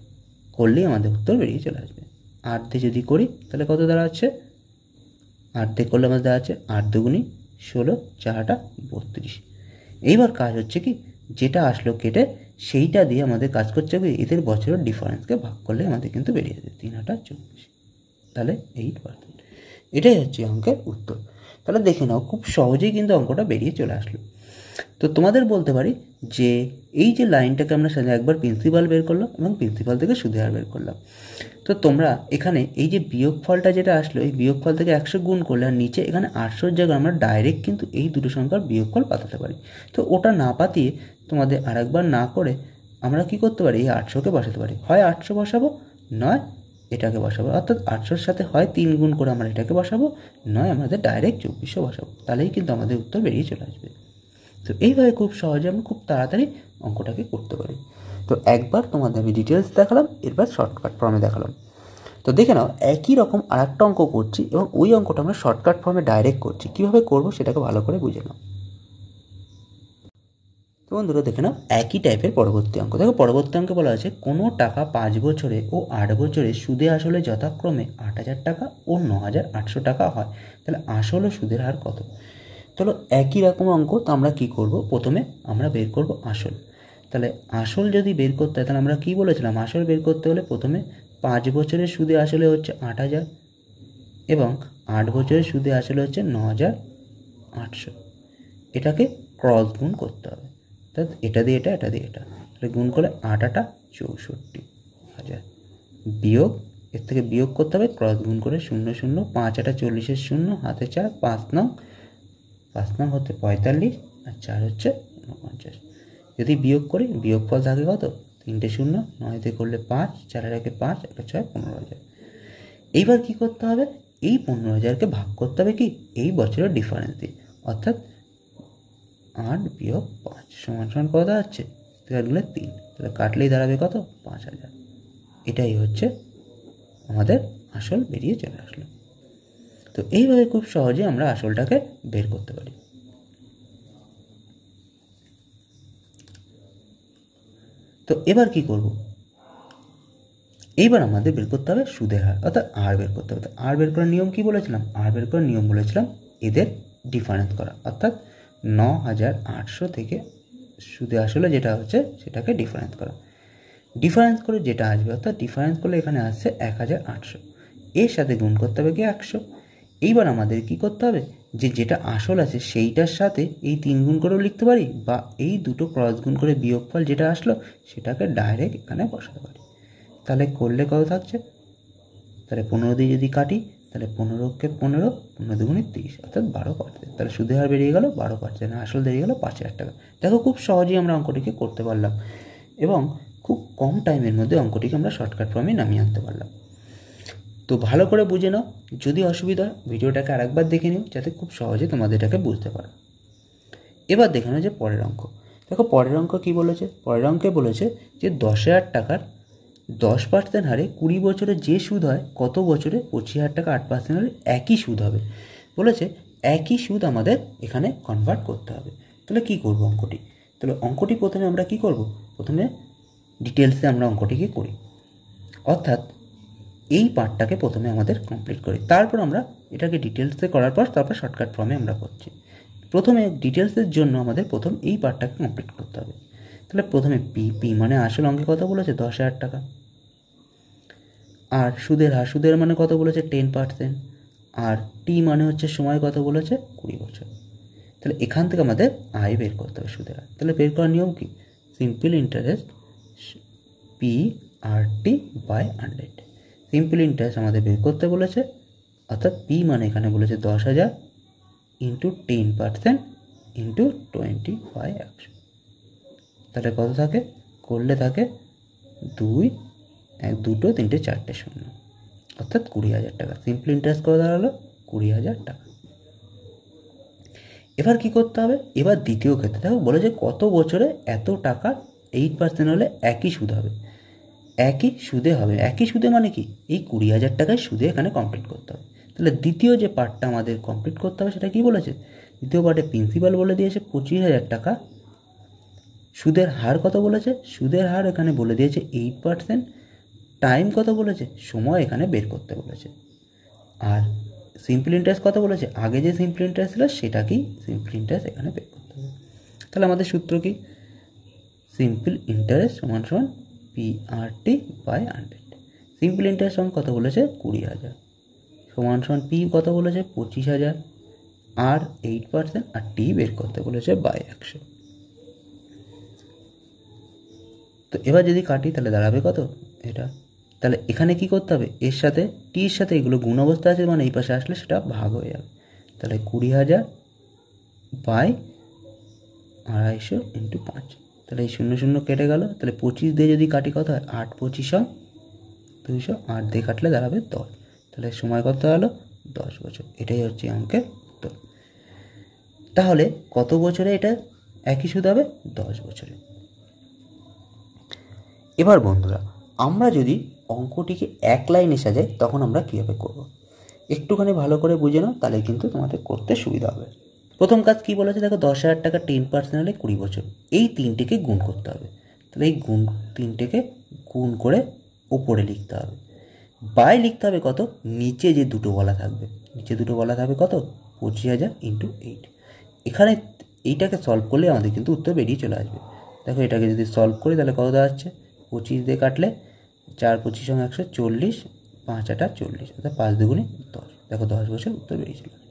করলেই আমাদের উত্তর বেরিয়ে চলে আসবে। 8 দিয়ে যদি করি তাহলে কত দাঁড়াচ্ছে? 8 দিয়ে করলে আমাদের দাঁড়াচ্ছে 8 দুগুণী 16, 4টা 32। এইবার কাজ হচ্ছে কি? যেটা আসলো কেটে সেইটা দিয়ে আমাদের কাজ করছে হবে এদের বছরের ডিফারেন্সকে ভাগ করলে আমাদের কিন্তু বেরিয়ে যাবে 3 8 24। তাহলে 8%। এটাই হচ্ছে অঙ্কের উত্তর। তাহলে দেখে নাও খুব সহজেই কিন্তু অঙ্কটা বেরিয়ে চলে আসলো। তো তোমাদের বলতে পারি যে এই যে লাইনটাকে আমরা একবার প্রিন্সিপাল বের করলাম এবং প্রিন্সিপাল থেকে সুদের হার বের করলাম। তো তোমরা এখানে এই যে বিয়োগফলটা যেটা আসলো এই বিয়োগফল থেকে 100 গুণ করলে আর নিচে এখানে 800 জায়গায় আমরা ডাইরেক্ট কিন্তু এই দুটো সংখ্যার বিয়োগফল পাঠাতে পারি। তো ওটা না পাতিয়ে তোমাদের আরেকবার না করে আমরা কি করতে পারি? এই 800কে বসাতে পারি। হয় 800 বসাবো, নয় এটাকে বসাবো। অর্থাৎ 800-র সাথে হয় 3 গুণ করে আমরা এটাকে বসাবো, নয় আমাদের ডাইরেক্ট 2400 বসাবো। তাহলেই কিন্তু আমাদের উত্তর বেরিয়ে চলে আসবে। তো এইভাবে খুব সহজে আমরা খুব তাড়াতাড়ি অঙ্কটাকে করতে পারি। তো একবার তোমাদের আমি ডিটেলস দেখালাম, এরপর শর্টকাট ফর্মে দেখালাম। তো দেখে নাও একই রকম আর একটা অঙ্ক করছি এবং ওই অঙ্কটা আমরা শর্টকাট ফর্মে ডাইরেক্ট করছি। কীভাবে করবো সেটাকে ভালো করে বুঝে নাও। তো বন্ধুরা দেখে নাও একই টাইপের পরবর্তী অঙ্ক। দেখো পরবর্তী অঙ্কে বলা আছে কোনো টাকা 5 বছরে ও 8 বছরে সুদে আসলে যথাক্রমে 8,000 টাকা ও 9,800 টাকা হয়, তাহলে আসল ও সুদের হার কত? চলো একই রকম অঙ্ক। তো আমরা কী করব? প্রথমে আমরা বের করব আসল। তাহলে আসল যদি বের করতে হয় তাহলে আমরা কী বলেছিলাম? আসল বের করতে হলে প্রথমে 5 বছরের সুদে আসলে হচ্ছে 8,000 এবং 8 বছরের সুদে আসলে হচ্ছে 9,800। এটাকে ক্রস গুণ করতে হবে, অর্থাৎ এটা দিয়ে এটা, এটা দিয়ে এটা, তাহলে গুণ করে 8 8 64,000 বিয়োগ এর থেকে বিয়োগ করতে হবে ক্রস গুণ করে 0 0, 5 8 40 0, হাতে 4, 5 নং হচ্ছে 45 আর 4 হচ্ছে 49। যদি বিয়োগ করি বিয়োগফল থাকে কত? 3টে 0, 9 দিয়ে করলে 5, 4 1 5, 1 6 15,000। এইবার কি করতে হবে? এই 15,000কে ভাগ করতে হবে কি? এই বছরের ডিফারেন্স দিয়ে, অর্থাৎ 8 বিয়োগ 5 সমান সমান কত দাঁড়াচ্ছে? কাটলে 3, তাহলে কাটলেই দাঁড়াবে কত? 5,000। এটাই হচ্ছে আমাদের আসল বেরিয়ে চলে আসলো। তো এইভাবে খুব সহজে আমরা আসলটাকে বের করতে পারি। তো এবার কি করব? এইবার আমাদের বের করতে হবে সুদের হার, অর্থাৎ আর বের করতে হবে। আর বের করার নিয়ম কি বলেছিলাম? আর বের করার নিয়ম বলেছিলাম এদের ডিফারেন্স করা, অর্থাৎ 9,800 থেকে সুদে আসলে যেটা হচ্ছে সেটাকে ডিফারেন্স করা। ডিফারেন্স করে যেটা আসবে, অর্থাৎ ডিফারেন্স করলে এখানে আসছে 1,800, এর সাথে গুণ করতে হবে কি 100। এইবার আমাদের কি করতে হবে? যেটা আসল আছে সেইটার সাথে এই 3 গুণ করেও লিখতে পারি, বা এই দুটো ক্রস গুণ করে বিয়োগফল যেটা আসলো সেটাকে ডাইরেক্ট এখানে বসাতে পারি। তাহলে করলে কত থাকছে? তাহলে 15 দিয়ে যদি কাটি তাহলে 15কে 15, 15 দুগুণে 30, অর্থাৎ 12%। তাহলে সুদের হার বেরিয়ে গেল 12%, আসল বেরিয়ে গেল 5,000 টাকা। দেখো খুব সহজেই আমরা অঙ্কটিকে করতে পারলাম এবং খুব কম টাইমের মধ্যে অঙ্কটিকে আমরা শর্টকাট ফর্মে নামিয়ে আনতে পারলাম। তো ভালো করে বুঝে নাও, যদি অসুবিধা হয় ভিডিওটাকে আরেকবার দেখে নিও, যাতে খুব সহজে তোমাদের এটাকে বুঝতে পারো। এবার দেখে নাও যে পরের অঙ্ক। দেখো পরের অঙ্ক কী বলেছে। পরের অঙ্কে বলেছে যে 10,000 টাকার 10% হারে 20 বছরে যে সুদ হয়, কত বছরে 25,000 টাকা 8% হারে একই সুদ হবে। বলেছে একই সুদ আমাদের এখানে কনভার্ট করতে হবে। তাহলে কী করবো অঙ্কটি? তাহলে অঙ্কটি প্রথমে আমরা কী করব, প্রথমে ডিটেলসে আমরা অঙ্কটিকে করি, অর্থাৎ এই পার্টটাকে প্রথমে আমাদের কমপ্লিট করি, তারপর আমরা এটাকে ডিটেলসে করার পর তারপর শর্টকাট ফর্মে আমরা করছি। প্রথমে ডিটেলসের জন্য আমাদের প্রথম এই পার্টটাকে কমপ্লিট করতে হবে। তাহলে প্রথমে পি মানে আসল অঙ্কে কত বলেছে 10,000 টাকা, আর সুদের হার, সুদের মানে কত বলেছে 10%, আর টি মানে হচ্ছে সময় কত বলেছে 20 বছর। তাহলে এখান থেকে আমাদের আয় বের করতে হবে, সুদের হার। তাহলে বের করার নিয়ম কি, simple interest P R T by 100। Simple interest আমাদের বের করতে বলেছে, অর্থাৎ পি মানে এখানে বলেছে 10,000 ইন্টু 10% ইন্টু 20/100। তাহলে কত থাকে, করলে থাকে 2, 1, 2, 3, 4 শূন্য, অর্থাৎ 20,000 টাকা। সিম্পল ইন্টারেস্ট করে দাঁড়ালো 20,000 টাকা। এবার কি করতে হবে, এবার দ্বিতীয় ক্ষেত্রে দেখো বলেছে কত বছরে এত টাকা 8% হলে একই সুদ হবে। একই সুদে হবে, একই সুদে মানে কি, এই 20,000 টাকায় সুদে এখানে কমপ্লিট করতে হবে। তাহলে দ্বিতীয় যে পার্টটা আমাদের কমপ্লিট করতে হবে সেটা কি বলেছে, দ্বিতীয় পার্টে প্রিন্সিপাল বলে দিয়েছে 25,000 টাকা, সুদের হার কত বলেছে, সুদের হার এখানে বলে দিয়েছে 8%, টাইম কত বলেছে, সময় এখানে বের করতে বলেছে, আর সিম্পল ইন্টারেস্ট কত বলেছে, আগে যে সিম্পল ইন্টারেস্ট ছিল সেটাকেই সিম্পল ইন্টারেস্ট এখানে বের করতে হবে। তাহলে আমাদের সূত্র কি, সিম্পল ইন্টারেস্ট সমান সমান PRT বাই 100। সিম্পল ইন্টারেস্ট সমান কত বলেছে 20,000, সমান সমান পি কত বলেছে 25,000, আর 8% আর টি বের করতে বলেছে বাই 100। তো এবার যদি কাটি তাহলে দাঁড়াবে কত এটা। তাহলে এখানে কি করতে হবে, এর সাথে টির সাথে এগুলো গুণ অবস্থা আছে, মানে এই পাশে আসলে সেটা ভাগ হয়ে যাবে। তাহলে 20,000 বাই 250 ইন্টু 5। তাহলে এই 0 0 কেটে গেল। তাহলে 25 দিয়ে যদি কাটি কত হয়, 8 25 200, 8 দিয়ে কাটলে দাঁড়াবে 10। তাহলে সময় কত হলো 10 বছর। এটাই হচ্ছে অঙ্কের উত্তর। তাহলে কত বছরে এটা একই সুদ হবে, 10 বছরে। এবার বন্ধুরা, আমরা যদি অঙ্কটিকে এক লাইনে সাজাই তখন আমরা কীভাবে করব, একটুখানি ভালো করে বুঝে নাও, তাহলে কিন্তু তোমাদের করতে সুবিধা হবে। প্রথম কাজ কি বলেছে দেখো, 10,000 টাকা 10% হলে 20 বছর, এই তিনটেকে গুণ করতে হবে। তাহলে এই তিনটেকে গুণ করে উপরে লিখতে হবে, বাই লিখতে হবে কত, নিচে যে দুটো বলা থাকবে, নিচে দুটো বলা থাকবে কত 25,000 ইন্টু 8। এখানে এইটাকে সলভ করলে আমাদের কিন্তু উত্তর বেরিয়ে চলে আসবে। দেখো এটাকে যদি সলভ করি তাহলে কত দাঁড়াচ্ছে, 25 দিয়ে কাটলে 4 25 140, 5 8 40, অর্থাৎ 5 দুগুণে 10। দেখো 10 বছর উত্তর বেরিয়ে চলে আসবে।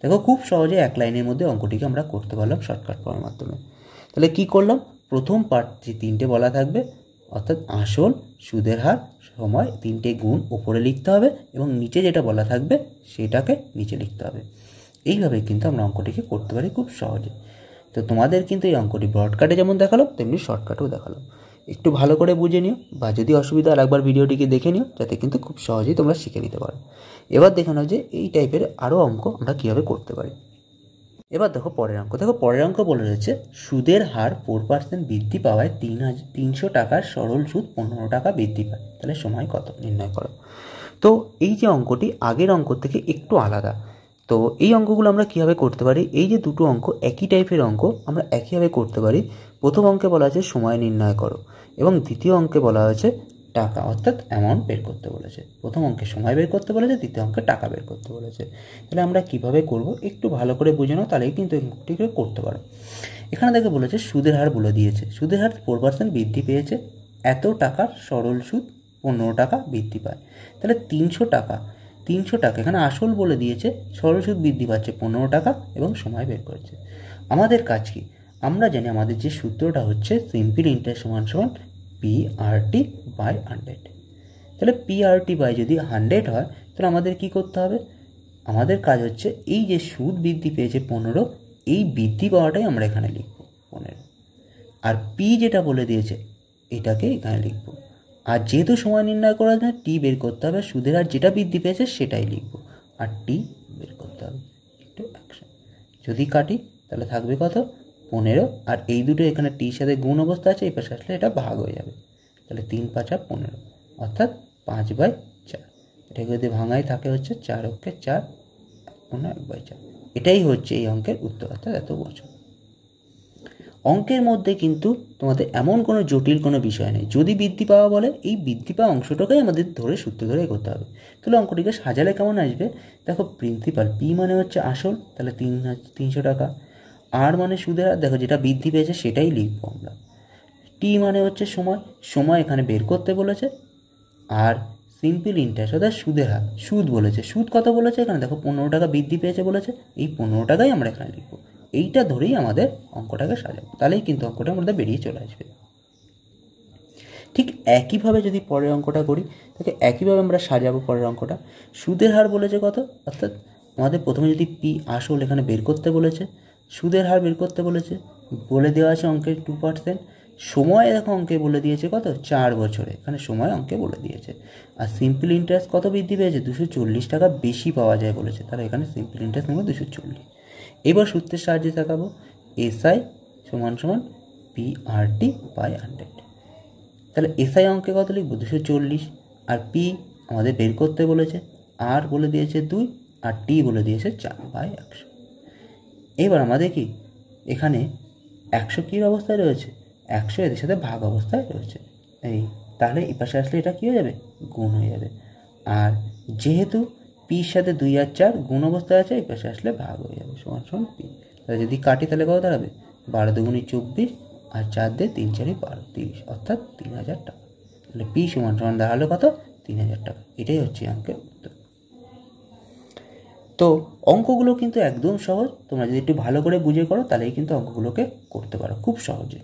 দেখো খুব সহজে এক লাইনের মধ্যে অঙ্কটিকে আমরা করতে পারলাম শর্টকাট ফর্মের মাধ্যমে। তাহলে কি করলাম, প্রথম পার্ট যে তিনটে বলা থাকবে, অর্থাৎ আসল, সুদের হার, সময়, তিনটে গুণ ওপরে লিখতে হবে, এবং নিচে যেটা বলা থাকবে সেটাকে নিচে লিখতে হবে। এইভাবে কিন্তু আমরা অঙ্কটিকে করতে পারি খুব সহজে। তো তোমাদের কিন্তু এই অঙ্কটি ব্রডকাটে যেমন দেখালো তেমনি শর্টকাটেও দেখালো, একটু ভালো করে বুঝে নিও, বা যদি অসুবিধা আর একবার ভিডিওটিকে দেখে নিও, যাতে কিন্তু খুব সহজেই তোমরা শিখে নিতে পারো। এবার দেখে নাও যে এই টাইপের আরও অঙ্ক আমরা কীভাবে করতে পারি। এবার দেখো পরের অঙ্ক। দেখো পরের অঙ্ক বলে রয়েছে সুদের হার 4% বৃদ্ধি পাওয়ায় 300 টাকার সরল সুদ 15 টাকা বৃদ্ধি পায়। তাহলে সময় কত নির্ণয় করো। তো এই যে অঙ্কটি আগের অঙ্ক থেকে একটু আলাদা। তো এই অঙ্কগুলো আমরা কীভাবে করতে পারি, এই যে দুটো অঙ্ক একই টাইপের অঙ্ক আমরা একইভাবে করতে পারি। প্রথম অঙ্কে বলা হয়েছে সময় নির্ণয় করো, এবং দ্বিতীয় অঙ্কে বলা হয়েছে টাকা, অর্থাৎ অ্যামাউন্ট বের করতে বলেছে। প্রথম অঙ্কে সময় বের করতে বলেছে, দ্বিতীয় অঙ্কে টাকা বের করতে বলেছে। তাহলে আমরা কিভাবে করব একটু ভালো করে বুঝে নাও, তাহলেই কিন্তু এই অঙ্কটিকে করতে পারো। এখানে দেখে বলেছে সুদের হার বলে দিয়েছে, সুদের হার 4% বৃদ্ধি পেয়েছে, এত টাকার সরল সুদ 15 টাকা বৃদ্ধি পায়। তাহলে 300 টাকা এখানে আসল বলে দিয়েছে, সরল সুদ বৃদ্ধি পাচ্ছে 15 টাকা, এবং সময় বের করেছে। আমাদের কাজ কি, আমরা জানি আমাদের যে সূত্রটা হচ্ছে সিম্পল ইন্টারেস্ট সমান সমান PRT বাই 100। তাহলে PRT বাই যদি 100 হয়, তাহলে আমাদের কি করতে হবে, আমাদের কাজ হচ্ছে এই যে সুদ বৃদ্ধি পেয়েছে 15, এই বৃদ্ধি পাওয়াটাই আমরা এখানে লিখব 15, আর পি যেটা বলে দিয়েছে এটাকে এখানে লিখব, আর যেহেতু সময় নির্ণয় করার জন্য টি বের করতে হবে, সুদের হার যেটা বৃদ্ধি পেয়েছে সেটাই লিখব, আর টি বের করতে হবে একটু অ্যাকশন। যদি কাটি তাহলে থাকবে কত 15, আর এই দুটো এখানে টির সাথে গুণ অবস্থা আছে, এই পাশে আসলে এটা ভাগ হয়ে যাবে, তাহলে 3 5 15 অর্থাৎ 5/4। এটাকে যদি ভাঙাই থাকে হচ্ছে 4 অক্ষে 4 1/4। এটাই হচ্ছে এই অঙ্কের উত্তর, অর্থাৎ এত বছর। অঙ্কের মধ্যে কিন্তু তোমাদের এমন কোনো জটিল কোনো বিষয় নেই। যদি বৃদ্ধি পাওয়া বলে, এই বৃদ্ধি পাওয়া অংশটাকেই আমাদের ধরে সূত্র ধরে করতে হবে। তাহলে অঙ্কটিকে সাজালে কেমন আসবে দেখো, প্রিন্সিপাল পি মানে হচ্ছে আসল, তাহলে 300 টাকা। আর মানে সুদের হার, দেখো যেটা বৃদ্ধি পেয়েছে সেটাই লিখবো আমরা। টি মানে হচ্ছে সময়, সময় এখানে বের করতে বলেছে। আর সিম্পল ইন্টারেস্ট অর্থাৎ সুদের হার, সুদ বলেছে, সুদ কত বলেছে এখানে দেখো 15 টাকা বৃদ্ধি পেয়েছে বলেছে, এই 15 টাকাই আমরা এখানে লিখবো। এইটা ধরেই আমাদের অঙ্কটাকে সাজাবো, তাহলেই কিন্তু অঙ্কটার মধ্যে বেরিয়ে চলে আসবে। ঠিক একইভাবে যদি পরের অঙ্কটা করি, তাকে একইভাবে আমরা সাজাবো পরের অঙ্কটা। সুদের হার বলেছে কত, অর্থাৎ আমাদের প্রথমে যদি পি আসল এখানে বের করতে বলেছে, সুদের হার বের করতে বলেছে, বলে দেওয়া আছে অঙ্কের 2%। সময় দেখো অঙ্কে বলে দিয়েছে কত 4 বছরে, এখানে সময় অঙ্কে বলে দিয়েছে। আর সিম্পল ইন্টারেস্ট কত বৃদ্ধি পেয়েছে 240 টাকা বেশি পাওয়া যায় বলেছে, তাহলে এখানে সিম্পল ইন্টারেস্ট নেবো 240। এবার সূত্রের সাহায্যে দেখাবো এসআই সমান সমান PRT/100। তাহলে এসআই অঙ্কে কত লিখবো 240, আর পি আমাদের বের করতে বলেছে, আর বলে দিয়েছে 2, আর টি বলে দিয়েছে 4/100। এবার আমাদের কি এখানে 100 কীর অবস্থায় রয়েছে, 100 এদের সাথে ভাগ অবস্থায় রয়েছে, এই তাহলে এই পাশে আসলে এটা কী হয়ে যাবে গুণ হয়ে যাবে। আর যেহেতু পির সাথে 2 আর 4 গুণ অবস্থায় আছে, এই পাশে আসলে ভাগ হয়ে যাবে, সমান সমান পি। তাহলে যদি কাটি তাহলে কত দাঁড়াবে 12 দুগুণে 24, আর 4 দিয়ে 3 4 12 30, অর্থাৎ 3000 টাকা। তাহলে পি সমান সমান দাঁড়ালো কত 3000 টাকা। এটাই হচ্ছে অঙ্কের উত্তর। তো অঙ্কগুলো কিন্তু একদম সহজ, তোমরা যদি একটু ভালো করে বুঝে করো তাহলেই কিন্তু অঙ্কগুলোকে করতে পারো খুব সহজে।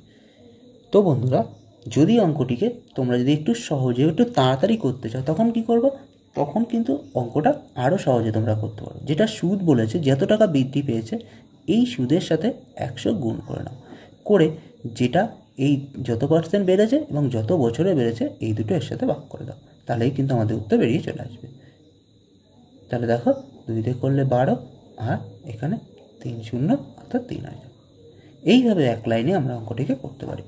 তো বন্ধুরা, যদি অঙ্কটিকে তোমরা যদি একটু সহজে একটু তাড়াতাড়ি করতে চাও, তখন কি করবো, তখন কিন্তু অঙ্কটা আরও সহজে তোমরা করতে পারো। যেটা সুদ বলেছে যত টাকা বৃদ্ধি পেয়েছে, এই সুদের সাথে 100 গুণ করে নাও, করে যেটা এই যত % বেড়েছে এবং যত বছরে বেড়েছে এই দুটো এর সাথে ভাগ করে দাও, তাহলেই কিন্তু আমাদের উত্তর বেরিয়ে চলে আসবে। তাহলে দেখো 2 দিয়ে করলে 12, আর এখানে 3 0 অর্থাৎ 3000। এইভাবে এক লাইনে আমরা অঙ্কটিকে করতে পারি।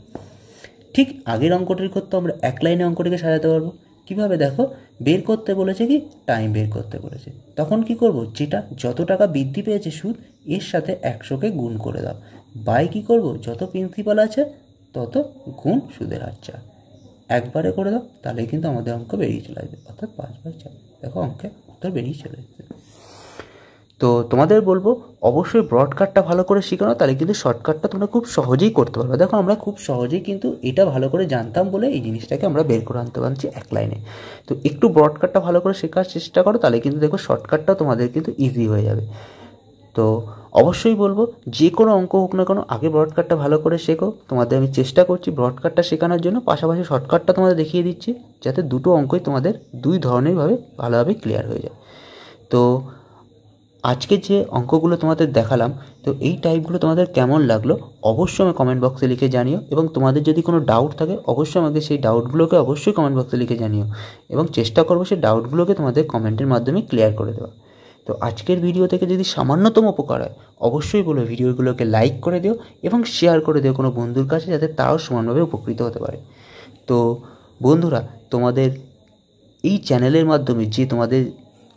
ঠিক আগের অঙ্কটির করতে আমরা এক লাইনে অঙ্কটিকে সাজাতে পারবো। কীভাবে দেখো, বের করতে বলেছে কি টাইম বের করতে বলেছে, তখন কি করব, যেটা যত টাকা বৃদ্ধি পেয়েছে সুদ এর সাথে 100কে গুণ করে দাও, বাই কী করব, যত প্রিন্সিপাল আছে তত গুণ সুদের হার 4 একবারে করে দাও, তাহলে কিন্তু আমাদের অঙ্ক বেরিয়ে চলে আসবে, অর্থাৎ 5/4। দেখো অঙ্কের উত্তর বেরিয়ে চলে আসবে। তো তোমাদের বলবো অবশ্যই ব্রডকাটটা ভালো করে শেখানো, তাহলে কিন্তু শর্টকাটটা তোমরা খুব সহজেই করতে পারবে। দেখো আমরা খুব সহজেই কিন্তু এটা ভালো করে জানতাম বলে এই জিনিসটাকে আমরা বের করে আনতে পারছি এক লাইনে। তো একটু ব্রডকাটটা ভালো করে শেখার চেষ্টা করো, তাহলে কিন্তু দেখো শর্টকাটটা তোমাদের কিন্তু ইজি হয়ে যাবে। তো অবশ্যই বলবো যে কোনো অঙ্ক হোক না কেন আগে ব্রডকাটটা ভালো করে শেখো। তোমাদের আমি চেষ্টা করছি ব্রডকাটটা শেখানোর জন্য, পাশাপাশি শর্টকাটটা তোমাদের দেখিয়ে দিচ্ছি, যাতে দুটো অঙ্কই তোমাদের দুই ধরনেরভাবে ভালোভাবে ক্লিয়ার হয়ে যায়। তো আজকে যে অঙ্কগুলো তোমাদের দেখালাম, তো এই টাইপগুলো তোমাদের কেমন লাগলো অবশ্যই আমি কমেন্ট বক্সে লিখে জানিও, এবং তোমাদের যদি কোনো ডাউট থাকে অবশ্যই আমাকে সেই ডাউটগুলোকে অবশ্যই কমেন্ট বক্সে লিখে জানিও, এবং চেষ্টা করবো সেই ডাউটগুলোকে তোমাদের কমেন্টের মাধ্যমে ক্লিয়ার করে দেওয়া। তো আজকের ভিডিও থেকে যদি সামান্যতম উপকার হয় অবশ্যই বলো ভিডিওগুলোকে লাইক করে দিও এবং শেয়ার করে দিও কোনো বন্ধুর কাছে, যাতে তারাও সমানভাবে উপকৃত হতে পারে। তো বন্ধুরা, তোমাদের এই চ্যানেলের মাধ্যমে যে তোমাদের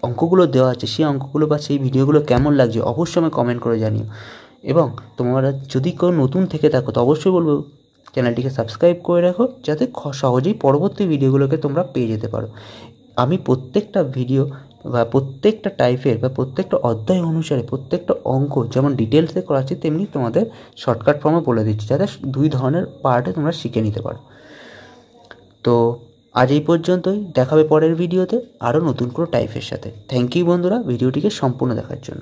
অঙ্কগুলো দেওয়া আছে সেই অঙ্কগুলো বা সেই ভিডিওগুলো কেমন লাগছে অবশ্যই আমাকে কমেন্ট করে জানিও, এবং তোমরা যদি কেউ নতুন থেকে থাকো তো অবশ্যই বলবো চ্যানেলটিকে সাবস্ক্রাইব করে রাখো, যাতে সহজেই পরবর্তী ভিডিওগুলোকে তোমরা পেয়ে যেতে পারো। আমি প্রত্যেকটা ভিডিও বা প্রত্যেকটা টাইপের বা প্রত্যেকটা অধ্যায় অনুসারে প্রত্যেকটা অঙ্ক যেমন ডিটেলসে করাচ্ছি, তেমনি তোমাদের শর্টকাট ফর্মে বলে দিচ্ছি, যাতে দুই ধরনের পার্টে তোমরা শিখে নিতে পারো। তো আজ এই পর্যন্তই, দেখাবে পরের ভিডিওতে আরও নতুন কোনো টাইপের সাথে। থ্যাংক ইউ বন্ধুরা ভিডিওটিকে সম্পূর্ণ দেখার জন্য।